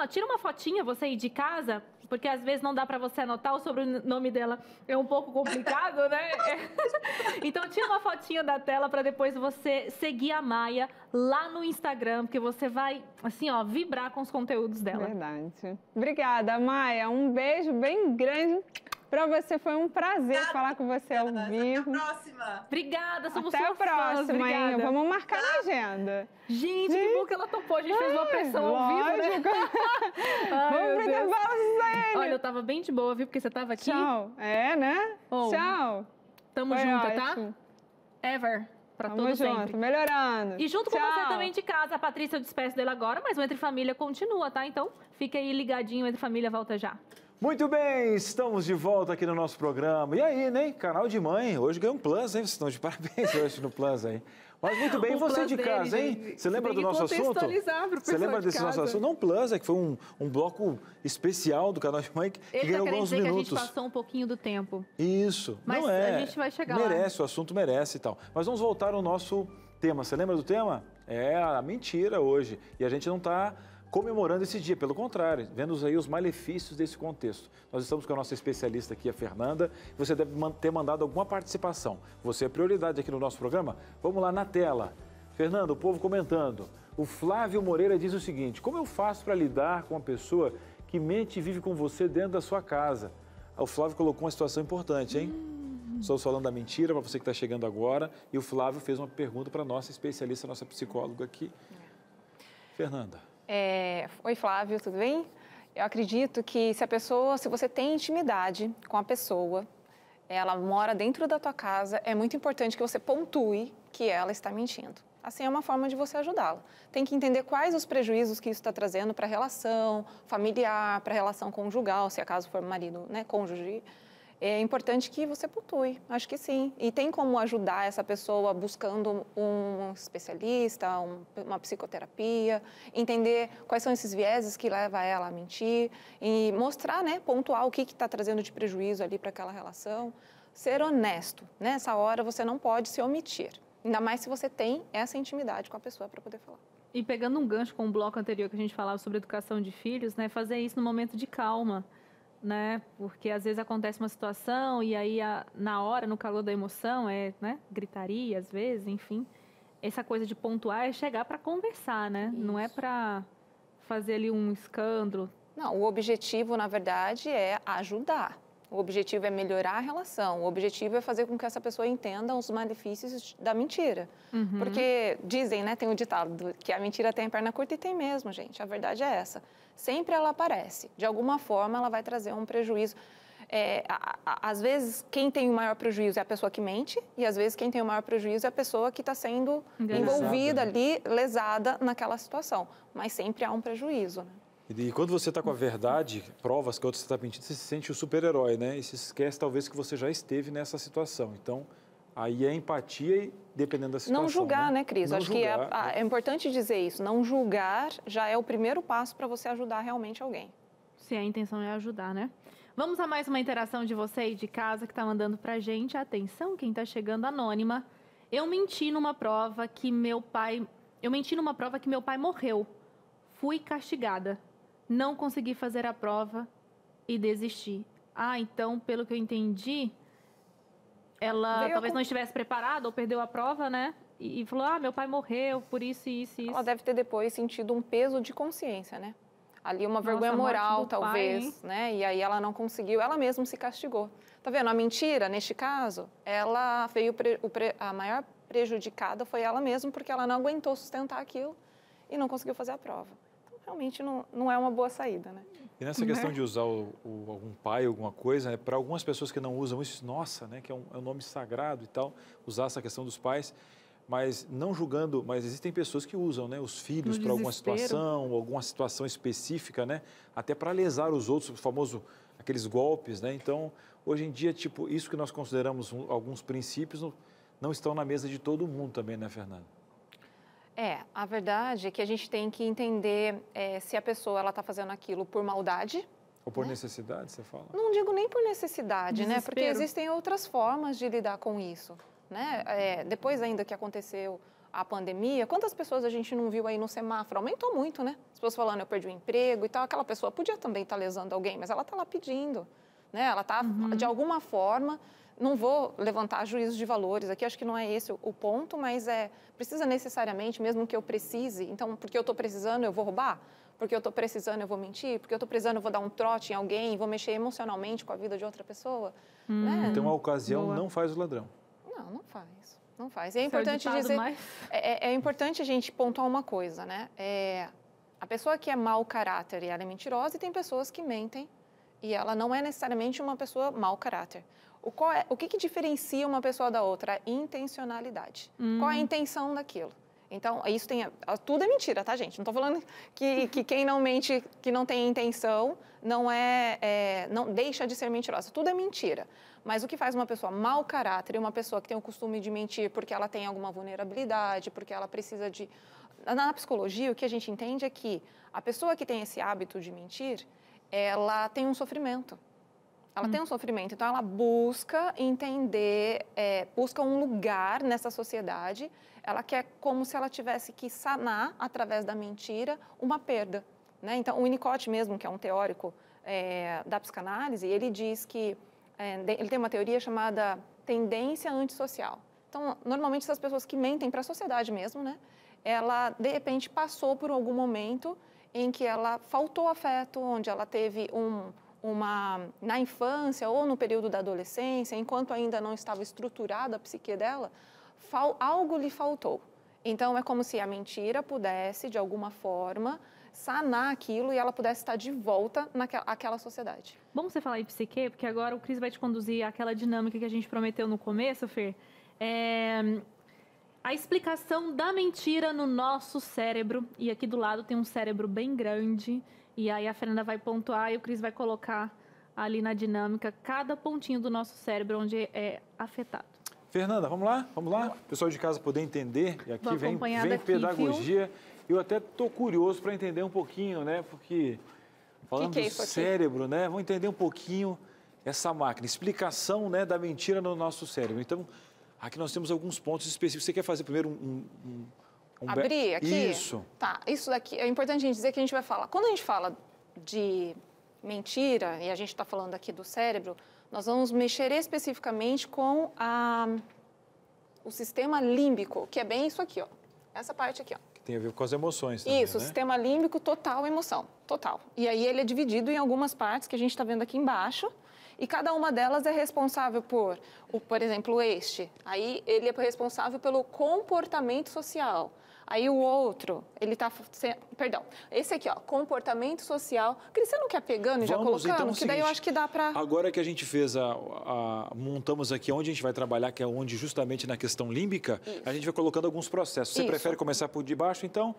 Tira uma fotinha, você aí de casa, porque às vezes não dá para você anotar, o sobrenome dela é um pouco complicado, né? Então, tira uma fotinha da tela para depois você seguir a Maia lá no Instagram, porque você vai, assim, vibrar com os conteúdos dela. Verdade. Obrigada, Maia. Um beijo bem grande. Para você foi um prazer falar com você ao vivo. Até a próxima. Obrigada, somos Até a próxima, hein? Vamos marcar na agenda. Gente, que bom que ela topou. A gente fez uma pressão ao vivo, né? Vamos pro intervalo, Suzane. Olha, eu tava bem de boa, viu? Porque você tava aqui. Tchau. Né? Tchau. Tamo junto, tá? Ever. Pra todo sempre. Melhorando. E junto com você também de casa, a Patrícia, eu despeço dele agora, mas o Entre Família continua, tá? Então, fica aí ligadinho, Entre Família volta já. Muito bem, estamos de volta aqui no nosso programa. E aí, né? Canal de mãe. Hoje ganhou um Plus, hein? Vocês estão de parabéns hoje no Plus aí. Mas muito bem, você de casa, hein? Você lembra do nosso assunto? Você lembra desse nosso assunto? Não, Plus, que foi um bloco especial do Canal de Mãe que ganhou alguns minutos. Que a gente passou um pouquinho do tempo. Isso. Mas não é. A gente vai chegar lá. Merece, o assunto merece e tal. Mas vamos voltar ao nosso tema. Você lembra do tema? É a mentira hoje. E a gente não está comemorando esse dia, pelo contrário, vendo aí os malefícios desse contexto. Nós estamos com a nossa especialista aqui, a Fernanda. Você deve ter mandado alguma participação. Você é prioridade aqui no nosso programa. Vamos lá na tela. Fernanda, o povo comentando. O Flávio Moreira diz o seguinte: como eu faço para lidar com uma pessoa que mente e vive com você dentro da sua casa? O Flávio colocou uma situação importante, hein? Estou falando da mentira para você que está chegando agora. E o Flávio fez uma pergunta para a nossa especialista, nossa psicóloga aqui. Fernanda. Oi, Flávio, tudo bem? Eu acredito que se você tem intimidade com a pessoa, ela mora dentro da tua casa, é muito importante que você pontue que ela está mentindo. Assim é uma forma de você ajudá-la. Tem que entender quais os prejuízos que isso está trazendo para a relação familiar, para a relação conjugal, se acaso for marido, né, cônjuge. É importante que você pontue, acho que sim. E tem como ajudar essa pessoa buscando um especialista, uma psicoterapia, entender quais são esses vieses que levam ela a mentir e mostrar, né, pontuar o que está trazendo de prejuízo ali para aquela relação. Ser honesto. Nessa hora você não pode se omitir, ainda mais se você tem essa intimidade com a pessoa para poder falar. E pegando um gancho com o bloco anterior que a gente falava sobre educação de filhos, né, fazer isso no momento de calma. Né? Porque às vezes acontece uma situação e aí na hora, no calor da emoção, né? Gritaria às vezes, enfim. Essa coisa de pontuar é chegar para conversar, né? Isso. Não é para fazer ali um escândalo, Não, o objetivo, na verdade, é ajudar. O objetivo é melhorar a relação. O objetivo é fazer com que essa pessoa entenda os malefícios da mentira. Porque dizem, né, tem o ditado que a mentira tem a perna curta e tem mesmo, gente. A verdade é essa. Sempre ela aparece. De alguma forma, ela vai trazer um prejuízo. Às vezes, quem tem o maior prejuízo é a pessoa que mente e, às vezes, quem tem o maior prejuízo é a pessoa que está sendo envolvida ali, lesada naquela situação. Mas sempre há um prejuízo, né? E quando você está com a verdade, provas que a outra está mentindo, você se sente o super-herói, né? E se esquece, talvez, que você já esteve nessa situação. Então, aí é empatia e dependendo da situação. Não julgar, né, Cris? Não Acho julgar, que é importante dizer isso. Não julgar já é o primeiro passo para você ajudar realmente alguém. Se a intenção é ajudar, né? Vamos a mais uma interação de você aí de casa que está mandando pra gente. Atenção, quem está chegando, anônima. Eu menti numa prova que meu pai morreu. Fui castigada. Não consegui fazer a prova e desisti. Então, pelo que eu entendi, ela talvez não estivesse preparada ou perdeu a prova, né? E falou, meu pai morreu, por isso, isso. Ela deve ter depois sentido um peso de consciência, né? Ali uma vergonha moral, talvez, né? E aí ela não conseguiu, ela mesma se castigou. Tá vendo? A mentira, neste caso, ela veio, a maior prejudicada foi ela mesma, porque ela não aguentou sustentar aquilo e não conseguiu fazer a prova. Então, realmente não é uma boa saída, né? E nessa questão de usar algum pai, alguma coisa, né, para algumas pessoas que não usam isso, nossa, né, que é um nome sagrado e tal, usar essa questão dos pais, mas não julgando, mas existem pessoas que usam, né, os filhos para alguma situação específica, né, até para lesar os outros, o famoso, aqueles golpes, né, então, hoje em dia, tipo, isso que nós consideramos alguns princípios não estão na mesa de todo mundo também, né, Fernanda? A verdade é que a gente tem que entender se a pessoa está fazendo aquilo por maldade. Ou por necessidade, você fala? Não digo nem por necessidade, né? Porque existem outras formas de lidar com isso, né? Depois ainda que aconteceu a pandemia, quantas pessoas a gente não viu aí no semáforo? Aumentou muito, né? As pessoas falando, eu perdi o emprego e tal. Aquela pessoa podia também estar lesando alguém, mas ela está lá pedindo, né? Ela está, de alguma forma... Não vou levantar juízos de valores aqui, acho que não é esse o ponto, mas precisa necessariamente, mesmo que eu precise, então, porque eu estou precisando, eu vou roubar? Porque eu estou precisando, eu vou mentir? Porque eu estou precisando, eu vou dar um trote em alguém, vou mexer emocionalmente com a vida de outra pessoa? Né? Então, a ocasião não faz o ladrão. Não faz. Não faz. E é importante dizer... É importante a gente pontuar uma coisa, né? A pessoa que é mau caráter e ela é mentirosa, e tem pessoas que mentem e ela não é necessariamente uma pessoa mau caráter. O que diferencia uma pessoa da outra? A intencionalidade. Qual é a intenção daquilo? Então, isso tudo é mentira, tá, gente? Não estou falando que quem não mente, que não tem intenção, não deixa de ser mentirosa. Tudo é mentira. Mas o que faz uma pessoa mau caráter e uma pessoa que tem o costume de mentir porque ela tem alguma vulnerabilidade, porque ela precisa de... Na psicologia, o que a gente entende é que a pessoa que tem esse hábito de mentir, ela tem um sofrimento. Ela tem um sofrimento, então ela busca entender, busca um lugar nessa sociedade, ela quer como se ela tivesse que sanar, através da mentira, uma perda, né? Então, o Winnicott mesmo, que é um teórico da psicanálise, ele diz que, ele tem uma teoria chamada tendência antissocial. Então, normalmente, essas pessoas que mentem para a sociedade mesmo, né? Ela, de repente, passou por algum momento em que ela faltou afeto, onde ela teve na infância ou no período da adolescência, enquanto ainda não estava estruturada a psique dela, algo lhe faltou. Então, é como se a mentira pudesse, de alguma forma, sanar aquilo e ela pudesse estar de volta naquela sociedade. Vamos você falar em psique, porque agora o Cris vai te conduzir àquela dinâmica que a gente prometeu no começo, Fer. A explicação da mentira no nosso cérebro, e aqui do lado tem um cérebro bem grande, e aí a Fernanda vai pontuar e o Cris vai colocar ali na dinâmica cada pontinho do nosso cérebro onde é afetado. Fernanda, vamos lá? Vamos lá? O pessoal de casa poder entender. E aqui vem pedagogia. Eu até estou curioso para entender um pouquinho, né? Porque falando do cérebro, né? Vamos entender um pouquinho essa máquina. Explicação, né, da mentira no nosso cérebro. Então, aqui nós temos alguns pontos específicos. Você quer fazer primeiro abrir aqui? Isso. Tá, isso daqui é importante a gente dizer que a gente vai falar. Quando a gente fala de mentira, e a gente está falando aqui do cérebro, nós vamos mexer especificamente com o sistema límbico, que é bem isso aqui, ó. Essa parte aqui, ó. Tem a ver com as emoções também, Isso, o né? sistema límbico total emoção, total. E aí ele é dividido em algumas partes que a gente está vendo aqui embaixo, e cada uma delas é responsável por exemplo, aí ele é responsável pelo comportamento social. Aí o outro, ele está... Perdão, esse aqui, ó, comportamento social. Cris, você não quer pegando e já colocando? Então, que daí eu acho que dá para... Agora que a gente fez montamos aqui onde a gente vai trabalhar, que é onde justamente na questão límbica, a gente vai colocando alguns processos. Você prefere começar por debaixo, então?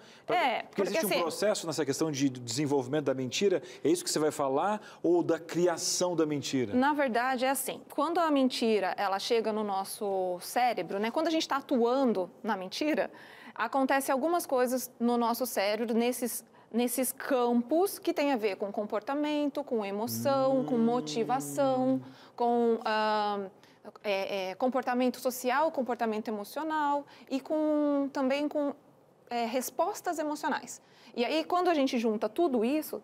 Porque existe um processo nessa questão de desenvolvimento da mentira, é isso que você vai falar, ou da criação da mentira? Na verdade, é assim, quando a mentira, ela chega no nosso cérebro, né? Quando a gente está atuando na mentira, acontecem algumas coisas no nosso cérebro, nesses campos que tem a ver com comportamento, com emoção, com motivação, com comportamento social, comportamento emocional e também com respostas emocionais. E aí, quando a gente junta tudo isso,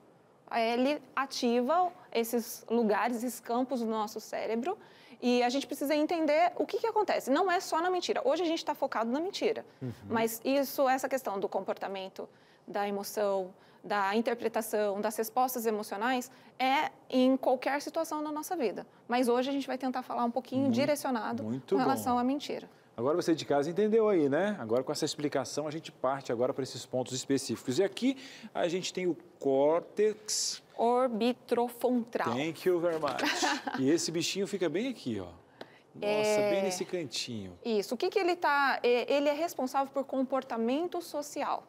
ele ativa esses lugares, esses campos do nosso cérebro. E a gente precisa entender o que acontece. Não é só na mentira. Hoje a gente está focado na mentira. Mas essa questão do comportamento, da emoção, da interpretação, das respostas emocionais, é em qualquer situação da nossa vida. Mas hoje a gente vai tentar falar um pouquinho direcionado com relação à mentira. Agora você de casa entendeu aí, né? Agora com essa explicação a gente parte agora para esses pontos específicos. E aqui a gente tem o córtex orbitofrontal. Thank you very much. E esse bichinho fica bem aqui, ó. Nossa, bem nesse cantinho. Isso. O que ele tá? Ele é responsável por comportamento social.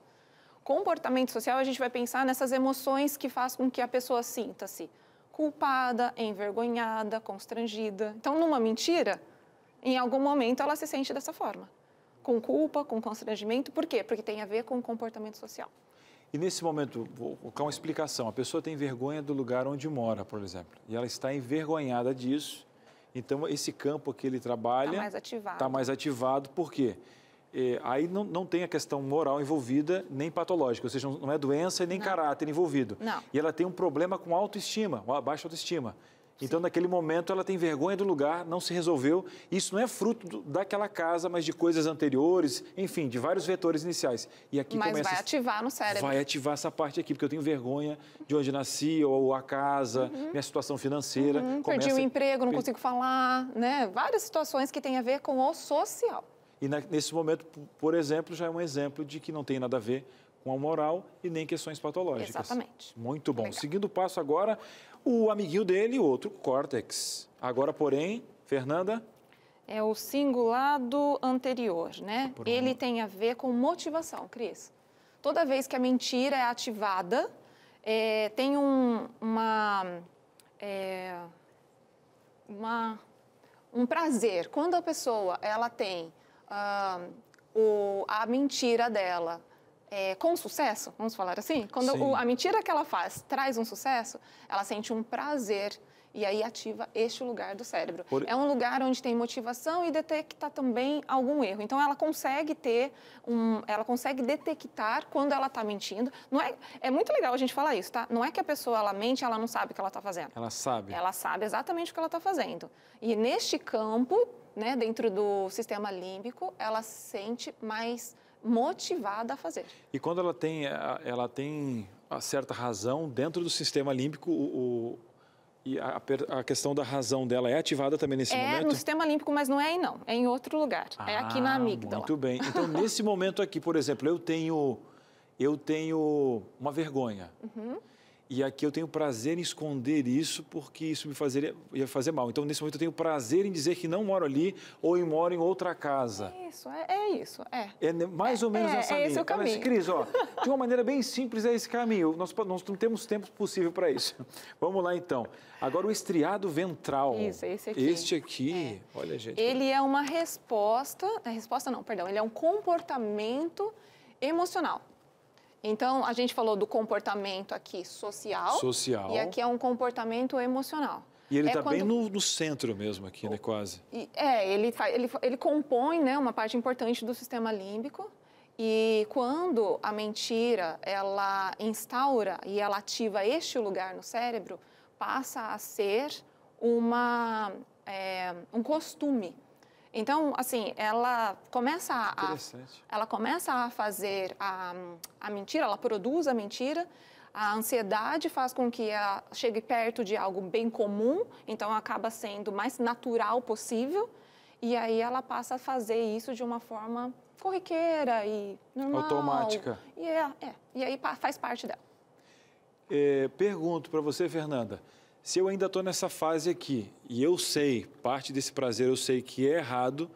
Comportamento social, a gente vai pensar nessas emoções que faz com que a pessoa sinta-se culpada, envergonhada, constrangida. Então, numa mentira, em algum momento ela se sente dessa forma. Com culpa, com constrangimento. Por quê? Porque tem a ver com o comportamento social. E nesse momento, vou colocar uma explicação. A pessoa tem vergonha do lugar onde mora, por exemplo. E ela está envergonhada disso. Então, esse campo que ele trabalha... Está mais ativado. Está mais ativado. Por quê? Aí não tem a questão moral envolvida, nem patológica. Ou seja, não é doença e nem caráter envolvido. Não. E ela tem um problema com autoestima, baixa autoestima. Então, naquele momento, ela tem vergonha do lugar, não se resolveu. Isso não é fruto daquela casa, mas de coisas anteriores, enfim, de vários vetores iniciais. E aqui mas vai ativar no cérebro. Vai ativar essa parte aqui, porque eu tenho vergonha de onde nasci, ou a casa, minha situação financeira. Perdi o emprego, não consigo falar, né? Várias situações que têm a ver com o social. E nesse momento, por exemplo, já é um exemplo de que não tem nada a ver com a moral e nem questões patológicas. Exatamente. Muito bom. Legal. Seguindo o passo agora, o amiguinho dele, outro córtex. Agora, porém, Fernanda? É o cingulado anterior, né? Pronto. Ele tem a ver com motivação, Cris. Toda vez que a mentira é ativada, tem um prazer. Quando a pessoa ela tem a mentira dela com sucesso, vamos falar assim? Quando a mentira que ela faz traz um sucesso, ela sente um prazer e aí ativa este lugar do cérebro. É um lugar onde tem motivação e detecta também algum erro. Então, ela consegue ela consegue detectar quando ela está mentindo. É muito legal a gente falar isso, tá? Não é que a pessoa ela mente, ela não sabe o que ela está fazendo. Ela sabe. Ela sabe exatamente o que ela está fazendo. E neste campo, né, dentro do sistema límbico, ela se sente mais motivada a fazer. E quando ela tem a certa razão dentro do sistema límbico, e a questão da razão dela é ativada também nesse momento? É no sistema límbico, mas não é aí não, é em outro lugar, é aqui na amígdala. Muito bem. Então, nesse momento aqui, por exemplo, eu tenho uma vergonha. E aqui eu tenho prazer em esconder isso porque isso ia fazer mal. Então, nesse momento, eu tenho prazer em dizer que não moro ali ou moro em outra casa. Isso, é. É mais ou menos essa linha. Esse é o caminho. Cris, de uma maneira bem simples, é esse caminho. Nós não temos tempo possível para isso. Vamos lá, então. Agora, o estriado ventral. Isso, esse aqui. Este aqui, olha, gente. Ele é uma ele é um comportamento emocional. Então, a gente falou do comportamento aqui social. E aqui é um comportamento emocional. E ele está bem no centro mesmo aqui, né, quase. Ele compõe, né, uma parte importante do sistema límbico. E quando a mentira, ela instaura e ela ativa este lugar no cérebro, passa a ser um costume. Então, assim, ela começa a fazer a mentira, ela produz a mentira, a ansiedade faz com que ela chegue perto de algo bem comum, então acaba sendo o mais natural possível, e aí ela passa a fazer isso de uma forma corriqueira e normal. Automática. E aí faz parte dela. Pergunto para você, Fernanda, se eu ainda estou nessa fase aqui e eu sei, parte desse prazer eu sei que é errado,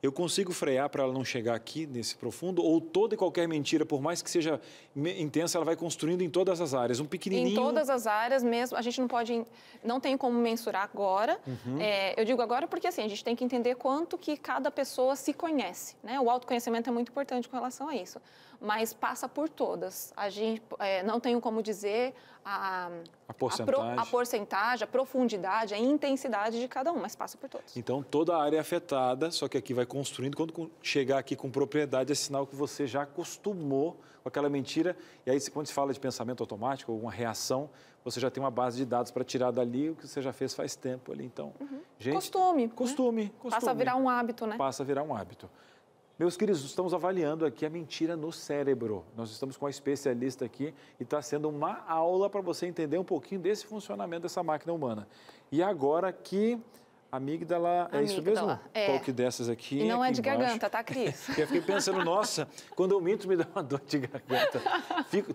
eu consigo frear para ela não chegar aqui nesse profundo? Ou toda e qualquer mentira, por mais que seja intensa, ela vai construindo em todas as áreas? Um pequenininho... Em todas as áreas mesmo, a gente não tem como mensurar agora. Eu digo agora porque assim, a gente tem que entender quanto que cada pessoa se conhece, né? O autoconhecimento é muito importante com relação a isso. Mas passa por todas. A gente não tenho como dizer a porcentagem, a profundidade, a intensidade de cada um, mas passa por todos. Então, toda a área é afetada, só que aqui vai construindo. Quando chegar aqui com propriedade, é sinal que você já acostumou com aquela mentira. E aí, quando se fala de pensamento automático, alguma reação, você já tem uma base de dados para tirar dali o que você já fez faz tempo ali. Então, gente... Costume. Passa a virar um hábito, né? Passa a virar um hábito. Meus queridos, estamos avaliando aqui a mentira no cérebro. Nós estamos com uma especialista aqui e está sendo uma aula para você entender um pouquinho desse funcionamento dessa máquina humana. E agora que a amígdala, é isso mesmo? Qualquer dessas aqui. E não é aqui de embaixo. garganta, tá, Cris? Eu fiquei pensando, nossa, quando eu minto me dá uma dor de garganta.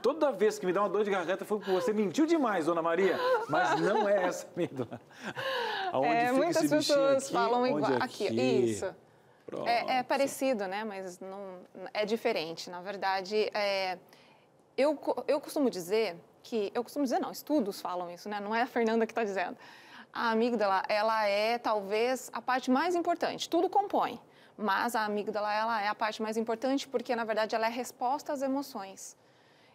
Toda vez que me dá uma dor de garganta foi porque você mentiu demais, Dona Maria. Mas não é essa amígdala. Aonde fica muitas esse bichinho pessoas aqui? falam Onde igual. aqui? Isso. Pronto. É parecido, né? Mas não é diferente. Na verdade, eu costumo dizer que... não, estudos falam isso, né? Não é a Fernanda que está dizendo. A amígdala, ela é talvez a parte mais importante. Tudo compõe, mas a amígdala, ela é a parte mais importante porque, na verdade, ela é a resposta às emoções.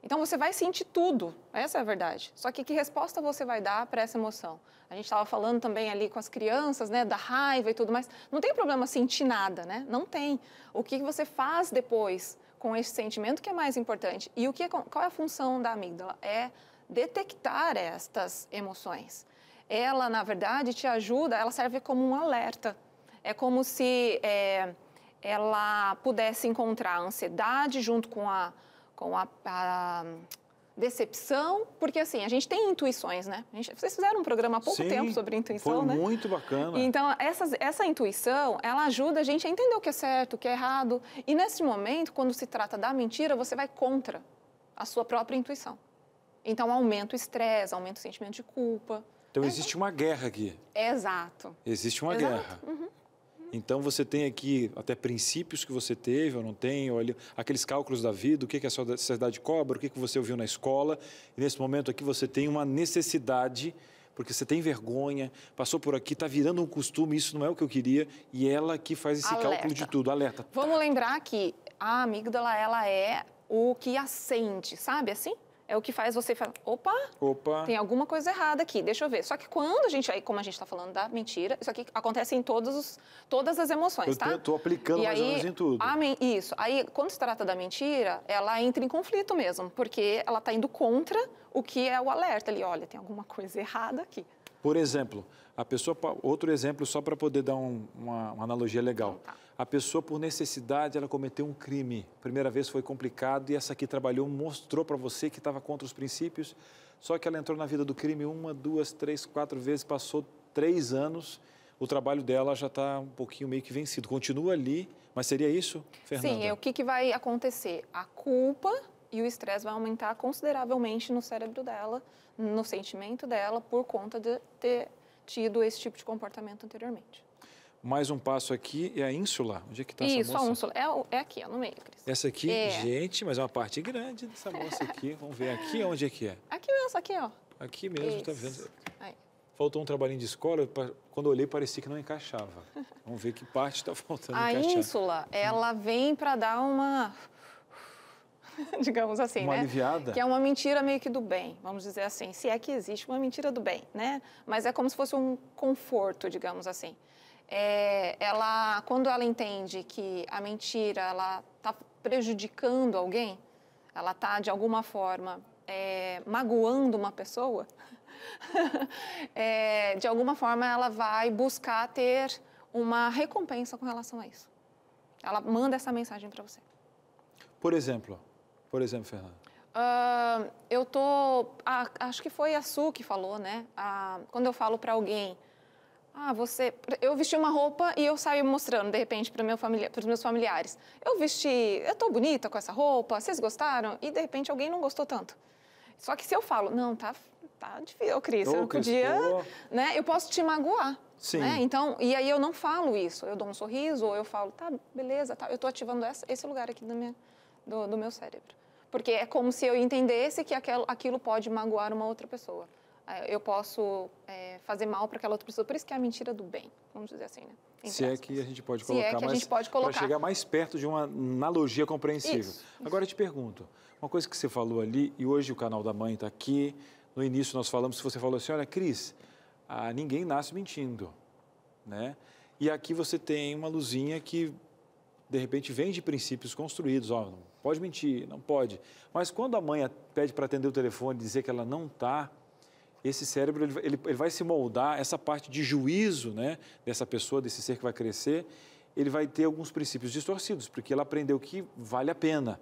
Então, você vai sentir tudo, essa é a verdade. Só que resposta você vai dar para essa emoção? A gente estava falando também ali com as crianças, né, da raiva e tudo mais. Não tem problema sentir nada, né? Não tem. O que você faz depois com esse sentimento que é mais importante? E qual é a função da amígdala? É detectar estas emoções. Ela, na verdade, te ajuda, ela serve como um alerta. É como se ela pudesse encontrar a ansiedade junto com a decepção, porque assim, a gente tem intuições, né? Vocês fizeram um programa há pouco tempo sobre intuição, né? Foi muito bacana. Então, essa intuição, ela ajuda a gente a entender o que é certo, o que é errado. E nesse momento, quando se trata da mentira, você vai contra a sua própria intuição. Então, aumenta o estresse, aumenta o sentimento de culpa. Então, existe uma guerra aqui. Exato. Existe uma guerra. Então, você tem aqui até princípios que você teve ou não tem, olha, aqueles cálculos da vida, o que a sociedade cobra, o que você ouviu na escola. E nesse momento aqui você tem uma necessidade, porque você tem vergonha, passou por aqui, está virando um costume, isso não é o que eu queria, e ela que faz esse cálculo de tudo, alerta. Vamos lembrar que a amígdala, ela é o que acende, sabe assim? É o que faz você falar, opa, tem alguma coisa errada aqui, deixa eu ver. Só que quando a gente, aí como a gente está falando da mentira, isso aqui acontece em todas as emoções, tá? Eu estou aplicando mais ou menos em tudo. Isso. Aí, quando se trata da mentira, ela entra em conflito mesmo, porque ela está indo contra o que é o alerta ali. Olha, tem alguma coisa errada aqui. Por exemplo, outro exemplo só para poder dar uma analogia legal. Então, tá. A pessoa, por necessidade, ela cometeu um crime. Primeira vez foi complicado e essa aqui trabalhou, mostrou para você que estava contra os princípios. Só que ela entrou na vida do crime 1, 2, 3, 4 vezes, passou 3 anos. O trabalho dela já está um pouquinho meio que vencido. Continua ali, mas seria isso, Fernanda? Sim, o que vai acontecer? A culpa e o estresse vai aumentar consideravelmente no cérebro dela, no sentimento dela, por conta de ter tido esse tipo de comportamento anteriormente. Mais um passo aqui é a ínsula. Onde é que está essa moça? Isso, a ínsula. É aqui, ó, no meio, Cris. Essa aqui, gente, mas é uma parte grande dessa moça aqui. Vamos ver aqui, onde é que é? Aqui mesmo, aqui, ó. Aqui mesmo, tá vendo? Aí. Faltou um trabalhinho de escola, quando eu olhei parecia que não encaixava. Vamos ver que parte está faltando encaixar. A ínsula, ela vem para dar uma... digamos assim, uma né? aliviada? Que é uma mentira meio que do bem, vamos dizer assim. Se é que existe uma mentira do bem, né? Mas é como se fosse um conforto, digamos assim. Quando ela entende que a mentira ela está prejudicando alguém, ela está de alguma forma magoando uma pessoa, de alguma forma ela vai buscar ter uma recompensa com relação a isso. Ela manda essa mensagem para você. Por exemplo, Fernanda. Acho que foi a Su que falou, né? Quando eu falo para alguém, eu vesti uma roupa e eu saio mostrando, de repente, para os meus familiares. Eu tô bonita com essa roupa, vocês gostaram? E, de repente, alguém não gostou tanto. Só que se eu falo, não, tá difícil, Cris, eu não podia, né? Eu posso te magoar. Sim. Né? Então, e aí eu não falo isso, eu dou um sorriso, ou eu falo, tá, beleza, tá, eu tô ativando esse lugar aqui do meu cérebro. Porque é como se eu entendesse que aquilo pode magoar uma outra pessoa. Eu posso fazer mal para aquela outra pessoa. Por isso que é a mentira do bem, vamos dizer assim, né? Se é que a gente pode colocar, para chegar mais perto de uma analogia compreensível. Isso. Agora eu te pergunto, uma coisa que você falou ali, e hoje o canal da mãe está aqui, no início nós falamos, você falou assim, olha, Cris, ninguém nasce mentindo, né? E aqui você tem uma luzinha que, de repente, vem de princípios construídos, não pode mentir, não pode. Mas quando a mãe pede para atender o telefone e dizer que ela não está, esse cérebro ele vai se moldar, essa parte de juízo, né, dessa pessoa, desse ser que vai crescer, ele vai ter alguns princípios distorcidos, porque ela aprendeu que vale a pena.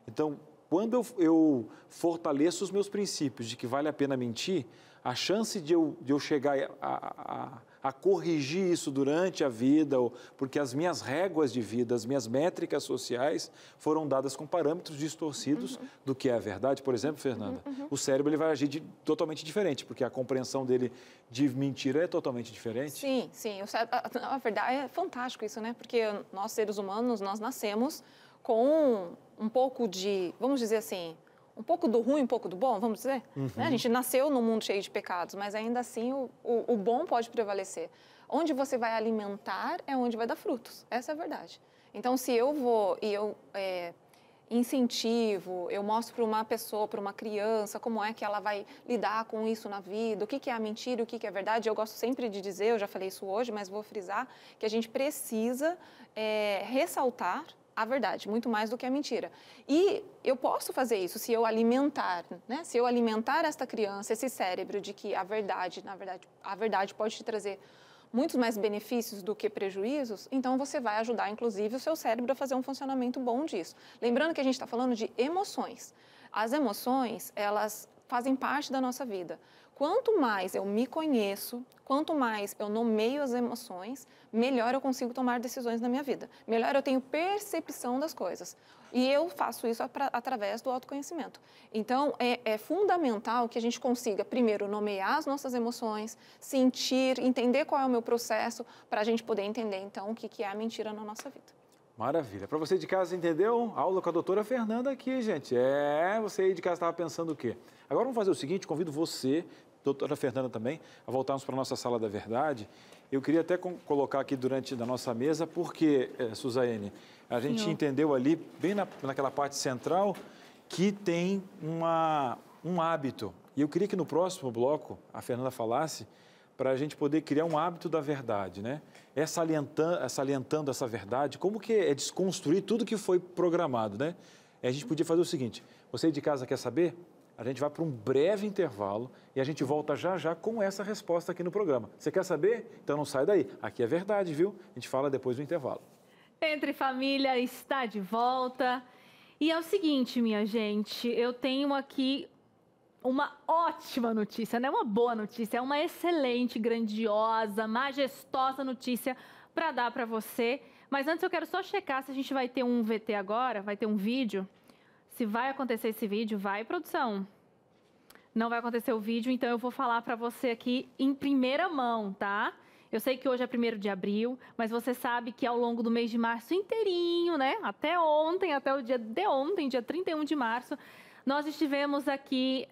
Então, quando eu fortaleço os meus princípios de que vale a pena mentir, a chance de eu chegar a corrigir isso durante a vida, porque as minhas réguas de vida, as minhas métricas sociais foram dadas com parâmetros distorcidos do que é a verdade. Por exemplo, Fernanda, o cérebro ele vai agir totalmente diferente, porque a compreensão dele de mentira é totalmente diferente. Sim, sim. A verdade é fantástico isso, né? Porque nós, seres humanos, nós nascemos com um pouco de, vamos dizer assim, um pouco do ruim, um pouco do bom, vamos dizer? Né? A gente nasceu num mundo cheio de pecados, mas ainda assim o bom pode prevalecer. Onde você vai alimentar é onde vai dar frutos. Essa é a verdade. Então, se eu vou e eu incentivo, eu mostro para uma pessoa, para uma criança, como é que ela vai lidar com isso na vida, o que é a mentira, o que é a verdade. Eu gosto sempre de dizer, eu já falei isso hoje, mas vou frisar, que a gente precisa ressaltar a verdade, muito mais do que a mentira. E eu posso fazer isso se eu alimentar, né? Se eu alimentar esta criança, esse cérebro de que a verdade pode te trazer muitos mais benefícios do que prejuízos, então você vai ajudar, inclusive, o seu cérebro a fazer um funcionamento bom disso. Lembrando que a gente está falando de emoções. As emoções, elas fazem parte da nossa vida. Quanto mais eu me conheço, quanto mais eu nomeio as emoções, melhor eu consigo tomar decisões na minha vida. Melhor eu tenho percepção das coisas. E eu faço isso através do autoconhecimento. Então, é fundamental que a gente consiga, primeiro, nomear as nossas emoções, sentir, entender qual é o meu processo, para a gente poder entender, então, o que é a mentira na nossa vida. Maravilha. Para você de casa, entendeu? Aula com a doutora Fernanda aqui, gente. Você aí de casa estava pensando o quê? Agora vamos fazer o seguinte, convido você, doutora Fernanda também, a voltarmos para a nossa sala da verdade. Eu queria até colocar aqui durante da nossa mesa, porque, Suzane, a gente entendeu ali, bem naquela parte central, que tem um hábito. E eu queria que no próximo bloco a Fernanda falasse para a gente poder criar um hábito da verdade, né? Salientando essa verdade, como que é desconstruir tudo que foi programado, né? A gente podia fazer o seguinte, você de casa quer saber? A gente vai para um breve intervalo e a gente volta já com essa resposta aqui no programa. Você quer saber? Então não sai daí. Aqui é verdade, viu? A gente fala depois do intervalo. Entre Família está de volta. E é o seguinte, minha gente, eu tenho aqui uma ótima notícia, não é uma boa notícia, é uma excelente, grandiosa, majestosa notícia para dar para você. Mas antes eu quero só checar se a gente vai ter um VT agora, vai ter um vídeo. Se vai acontecer esse vídeo, vai, produção. Não vai acontecer o vídeo, então eu vou falar para você aqui em primeira mão, tá? Eu sei que hoje é 1º de abril, mas você sabe que ao longo do mês de março inteirinho, né? Até ontem, até o dia de ontem, dia 31 de março, nós estivemos aqui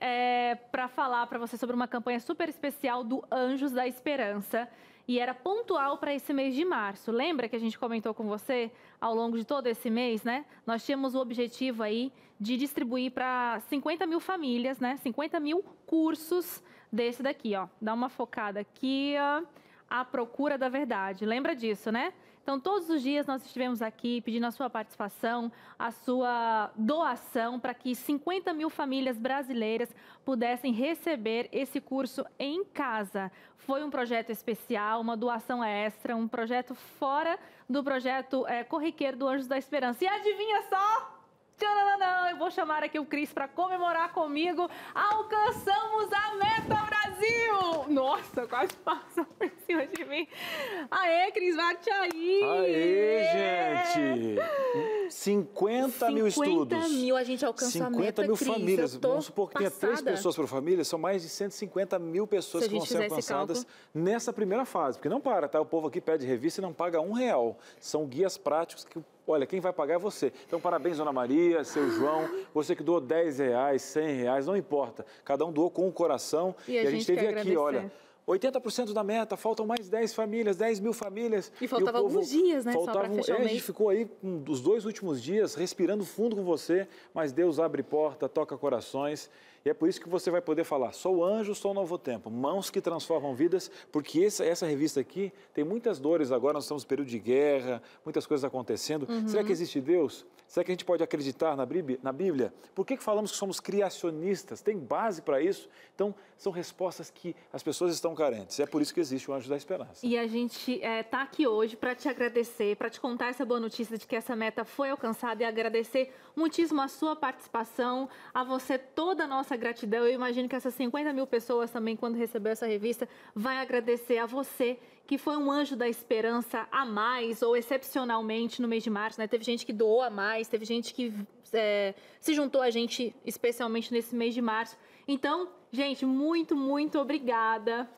para falar para você sobre uma campanha super especial do Anjos da Esperança. E era pontual para esse mês de março. Lembra que a gente comentou com você ao longo de todo esse mês, né? Nós tínhamos o objetivo aí de distribuir para 50 mil famílias, né? 50 mil cursos desse daqui, ó. Dá uma focada aqui, ó. A Procura da Verdade. Lembra disso, né? Então, todos os dias nós estivemos aqui pedindo a sua participação, a sua doação para que 50 mil famílias brasileiras pudessem receber esse curso em casa. Foi um projeto especial, uma doação extra, um projeto fora do projeto corriqueiro do Anjos da Esperança. E adivinha só? Tcharam, eu vou chamar aqui o Cris para comemorar comigo. Alcançamos a meta, Brasil! Nossa, quase passou por cima de mim. Aê, Cris, bate aí! Aê, gente! 50 mil estudos. 50 mil, a gente alcançou a meta, 50 mil Cris. famílias. Vamos supor que tenha 3 pessoas por família, são mais de 150 mil pessoas que vão ser alcançadas nessa primeira fase. Porque não para, tá? O povo aqui pede revista e não paga R$1. São guias práticos que... Olha, quem vai pagar é você. Então, parabéns, Dona Maria, seu João, você que doou R$10, R$100, não importa. Cada um doou com o coração. E a gente teve aqui, olha, 80% da meta, faltam mais 10 famílias, 10 mil famílias. E faltava alguns dias, né, só para fechar o mês. A gente ficou aí os 2 últimos dias respirando fundo com você, mas Deus abre porta, toca corações. E é por isso que você vai poder falar, sou anjo, sou novo tempo, mãos que transformam vidas, porque essa revista aqui tem muitas dores agora, nós estamos no período de guerra, muitas coisas acontecendo. Será que existe Deus? Será que a gente pode acreditar na Bíblia? Por que falamos que somos criacionistas? Tem base para isso? Então, são respostas que as pessoas estão carentes. É por isso que existe o Anjo da Esperança. E a gente está aqui hoje para te agradecer, para te contar essa boa notícia de que essa meta foi alcançada e agradecer muitíssimo a sua participação, a você toda a nossa gratidão. Eu imagino que essas 50 mil pessoas também, quando recebeu essa revista, vai agradecer a você, que foi um anjo da esperança a mais, ou excepcionalmente no mês de março, né? Teve gente que doou a mais, teve gente que se juntou a gente, especialmente nesse mês de março. Então, gente, muito, muito obrigada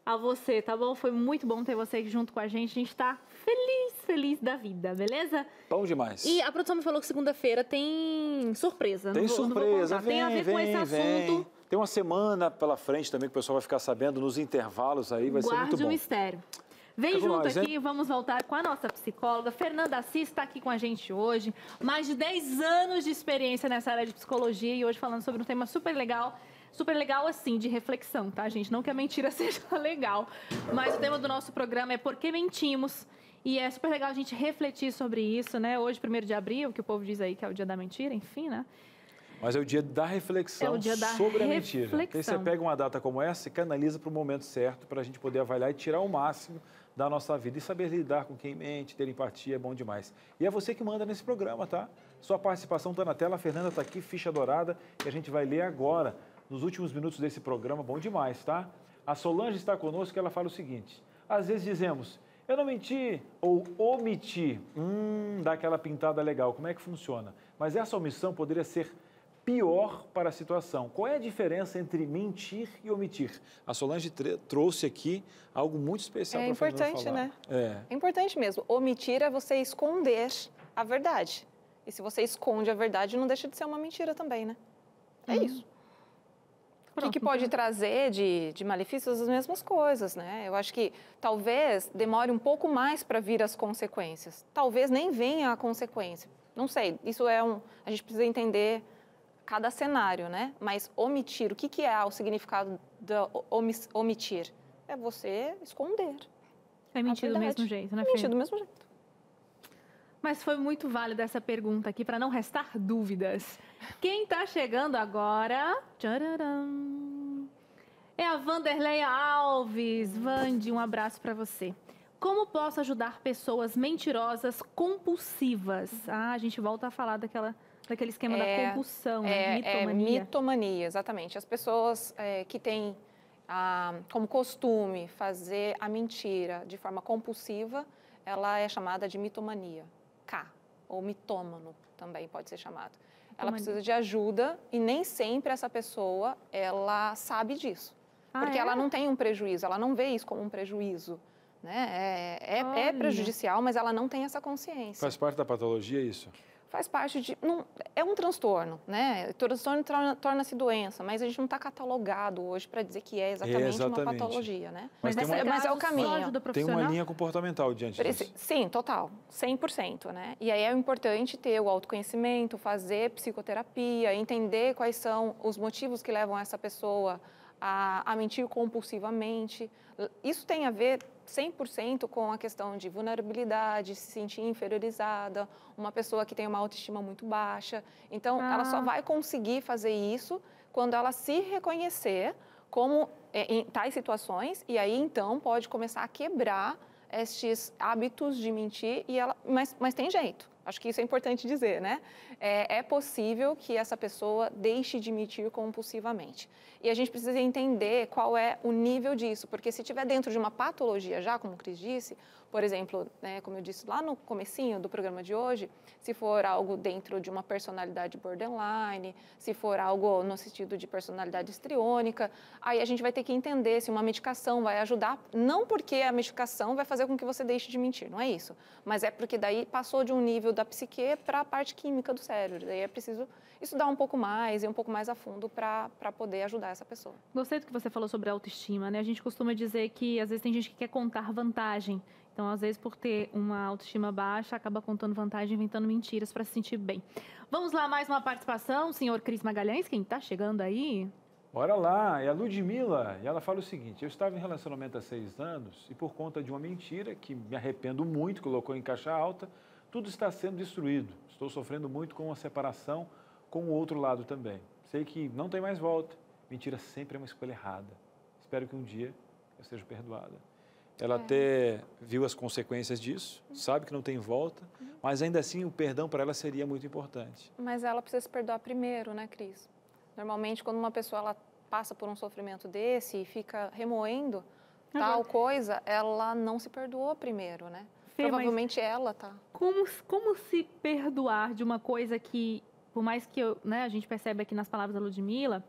a você, tá bom? Foi muito bom ter você junto com a gente. A gente tá feliz da vida, beleza? Bom demais. E a produção me falou que segunda-feira tem surpresa. Tem surpresa, tem a ver com esse assunto. Tem uma semana pela frente também que o pessoal vai ficar sabendo nos intervalos aí, vai ser muito bom. Guarde o mistério. Vem Fica junto aqui, vamos voltar com a nossa psicóloga. Fernanda Assis está aqui com a gente hoje. Mais de 10 anos de experiência nessa área de psicologia e hoje falando sobre um tema super legal assim, de reflexão, tá, gente? Não que a mentira seja legal, mas o tema do nosso programa é Por que Mentimos? E é super legal a gente refletir sobre isso, né? Hoje, 1º de abril, que o povo diz aí que é o dia da mentira, enfim, né? Mas é o dia da reflexão sobre a mentira. Aí você pega uma data como essa e canaliza para o momento certo para a gente poder avaliar e tirar o máximo da nossa vida. E saber lidar com quem mente, ter empatia é bom demais. E é você que manda nesse programa, tá? Sua participação está na tela, a Fernanda está aqui, ficha dourada, e a gente vai ler agora, nos últimos minutos desse programa, bom demais, tá? A Solange está conosco e ela fala o seguinte, às vezes dizemos, eu não menti ou omiti, dá aquela pintada legal, como é que funciona? Mas essa omissão poderia ser pior para a situação. Qual é a diferença entre mentir e omitir? A Solange trouxe aqui algo muito especial para a Fernanda falar. É importante, né? É importante mesmo. Omitir é você esconder a verdade. E se você esconde a verdade, não deixa de ser uma mentira também, né? É isso. O que pode trazer de malefícios? As mesmas coisas, né? Eu acho que talvez demore um pouco mais para vir as consequências. Talvez nem venha a consequência. Não sei, isso a gente precisa entender cada cenário, né? Mas omitir, o que é o significado de omitir? É você esconder. É mentir do mesmo jeito, né, Fê? Mentir do mesmo jeito. Mas foi muito válida essa pergunta aqui, para não restar dúvidas. Quem está chegando agora... Tcharam, é a Vanderleia Alves. Vande, um abraço para você. Como posso ajudar pessoas mentirosas compulsivas? A gente volta a falar daquele esquema da compulsão, mitomania. Mitomania, exatamente. As pessoas que têm como costume fazer a mentira de forma compulsiva, ela é chamada de mitomania. Ou mitômano também pode ser chamado. Ela precisa de ajuda e nem sempre essa pessoa, ela sabe disso. Porque ela não tem um prejuízo, ela não vê isso como um prejuízo. Né? É prejudicial, mas ela não tem essa consciência. Faz parte da patologia isso? Faz parte de... é um transtorno, né? O transtorno torna-se doença, mas a gente não está catalogado hoje para dizer que é exatamente uma patologia, né? Mas é o caminho. Tem uma linha comportamental diante disso. Sim, total, 100%, né? E aí é importante ter o autoconhecimento, fazer psicoterapia, entender quais são os motivos que levam essa pessoa a mentir compulsivamente. Isso tem a ver 100% com a questão de vulnerabilidade, se sentir inferiorizada, uma pessoa que tem uma autoestima muito baixa. Então, ela só vai conseguir fazer isso quando ela se reconhecer como em tais situações, e aí, então, pode começar a quebrar estes hábitos de mentir, mas tem jeito. Acho que isso é importante dizer, né? É possível que essa pessoa deixe de mentir compulsivamente. E a gente precisa entender qual é o nível disso, porque se estiver dentro de uma patologia já, como o Cris disse, por exemplo, né, como eu disse lá no comecinho do programa de hoje, se for algo dentro de uma personalidade borderline, se for algo no sentido de personalidade histriônica, aí a gente vai ter que entender se uma medicação vai ajudar, não porque a medicação vai fazer com que você deixe de mentir, não é isso, mas é porque daí passou de um nível da psique para a parte química do cérebro, daí é preciso estudar um pouco mais e um pouco mais a fundo para poder ajudar essa pessoa. Gostei do que você falou sobre autoestima, né? A gente costuma dizer que às vezes tem gente que quer contar vantagem. Então, às vezes, por ter uma autoestima baixa, acaba contando vantagem, inventando mentiras para se sentir bem. Vamos lá, mais uma participação, senhor Cris Magalhães, quem está chegando aí? Bora lá, é a Ludmila, e ela fala o seguinte: eu estava em relacionamento há 6 anos e por conta de uma mentira, que me arrependo muito, colocou em caixa alta, tudo está sendo destruído. Estou sofrendo muito com a separação com o outro lado também. Sei que não tem mais volta. Mentira sempre é uma escolha errada. Espero que um dia eu seja perdoada. Ela até viu as consequências disso, sabe que não tem volta, mas ainda assim o perdão para ela seria muito importante. Mas ela precisa se perdoar primeiro, né, Cris? Normalmente, quando uma pessoa ela passa por um sofrimento desse e fica remoendo tal coisa, ela não se perdoou primeiro, né? Fê, provavelmente ela tá. Como se perdoar de uma coisa que, por mais que a gente percebe aqui nas palavras da Ludmila,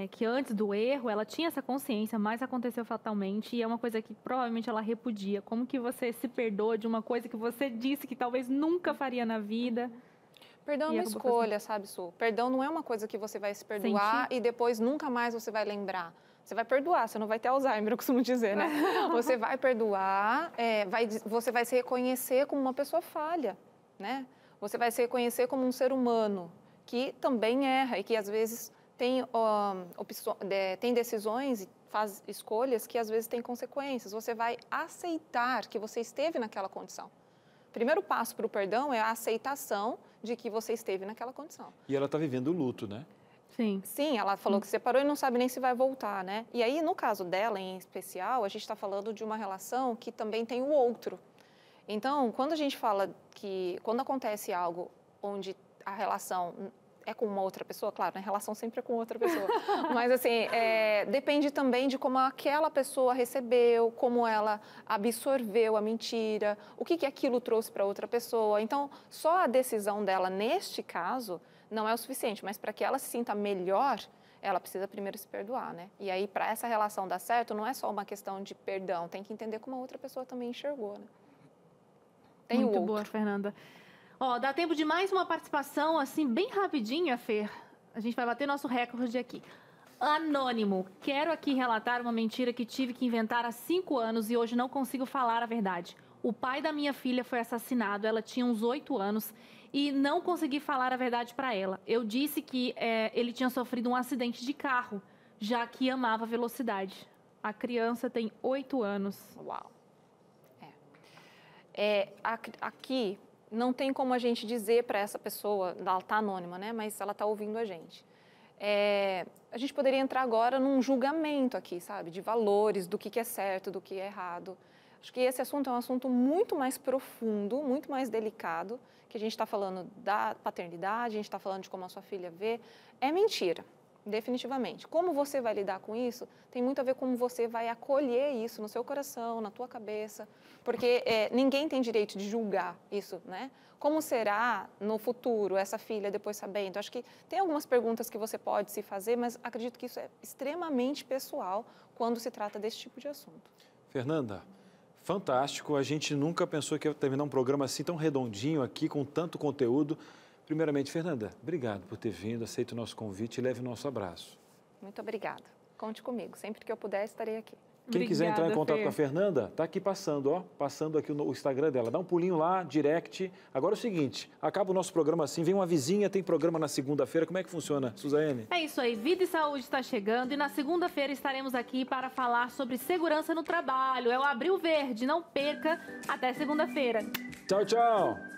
que antes do erro ela tinha essa consciência, mas aconteceu fatalmente e é uma coisa que provavelmente ela repudia. Como que você se perdoa de uma coisa que você disse que talvez nunca faria na vida? Perdão é uma escolha, sabe, Su? Perdão não é uma coisa que você vai se perdoar e depois nunca mais você vai lembrar. Você vai perdoar, você não vai ter Alzheimer, eu costumo dizer, né? Você vai perdoar, você vai se reconhecer como uma pessoa falha, né? Você vai se reconhecer como um ser humano que também erra e que às vezes tem decisões e faz escolhas que às vezes têm consequências. Você vai aceitar que você esteve naquela condição. O primeiro passo para o perdão é a aceitação de que você esteve naquela condição. E ela está vivendo o luto, né? Sim. Sim, ela falou que separou e não sabe nem se vai voltar, né? E aí, no caso dela, em especial, a gente está falando de uma relação que também tem o outro. Então, quando a gente fala que, quando acontece algo onde a relação é com uma outra pessoa, claro, a relação sempre é com outra pessoa, mas assim, depende também de como aquela pessoa recebeu, como ela absorveu a mentira, o que aquilo trouxe para outra pessoa. Então, só a decisão dela, neste caso, não é o suficiente, mas para que ela se sinta melhor, ela precisa primeiro se perdoar, né? E aí, para essa relação dar certo, não é só uma questão de perdão, tem que entender como a outra pessoa também enxergou, né? Tem Muito o outro. boa, Fernanda. Ó, dá tempo de mais uma participação, assim, bem rapidinha, Fer. A gente vai bater nosso recorde aqui. Anônimo, quero aqui relatar uma mentira que tive que inventar há 5 anos e hoje não consigo falar a verdade. O pai da minha filha foi assassinado, ela tinha uns 8 anos e não consegui falar a verdade para ela. Eu disse que ele tinha sofrido um acidente de carro, já que amava velocidade. A criança tem 8 anos. Uau. Aqui não tem como a gente dizer para essa pessoa, ela está anônima, né? Mas ela está ouvindo a gente. A gente poderia entrar agora num julgamento aqui, sabe? De valores, do que é certo, do que é errado. Acho que esse assunto é um assunto muito mais profundo, muito mais delicado, que a gente está falando da paternidade, a gente está falando de como a sua filha vê. É mentira, definitivamente. Como você vai lidar com isso tem muito a ver com como você vai acolher isso no seu coração, na tua cabeça, porque ninguém tem direito de julgar isso, né? Como será no futuro essa filha depois sabendo? Acho que tem algumas perguntas que você pode se fazer, mas acredito que isso é extremamente pessoal quando se trata desse tipo de assunto. Fernanda, fantástico. A gente nunca pensou que ia terminar um programa assim tão redondinho aqui, com tanto conteúdo. Primeiramente, Fernanda, obrigado por ter vindo, aceite o nosso convite e leve o nosso abraço. Muito obrigada. Conte comigo. Sempre que eu puder, estarei aqui. Quem quiser entrar em contato com a Fernanda, tá aqui passando, ó. Passando aqui o Instagram dela. Dá um pulinho lá, direct. Agora é o seguinte, acaba o nosso programa assim, vem uma vizinha, tem programa na segunda-feira. Como é que funciona, Suzane? É isso aí, Vida e Saúde está chegando e na segunda-feira estaremos aqui para falar sobre segurança no trabalho. É o Abril Verde, não perca, até segunda-feira. Tchau, tchau.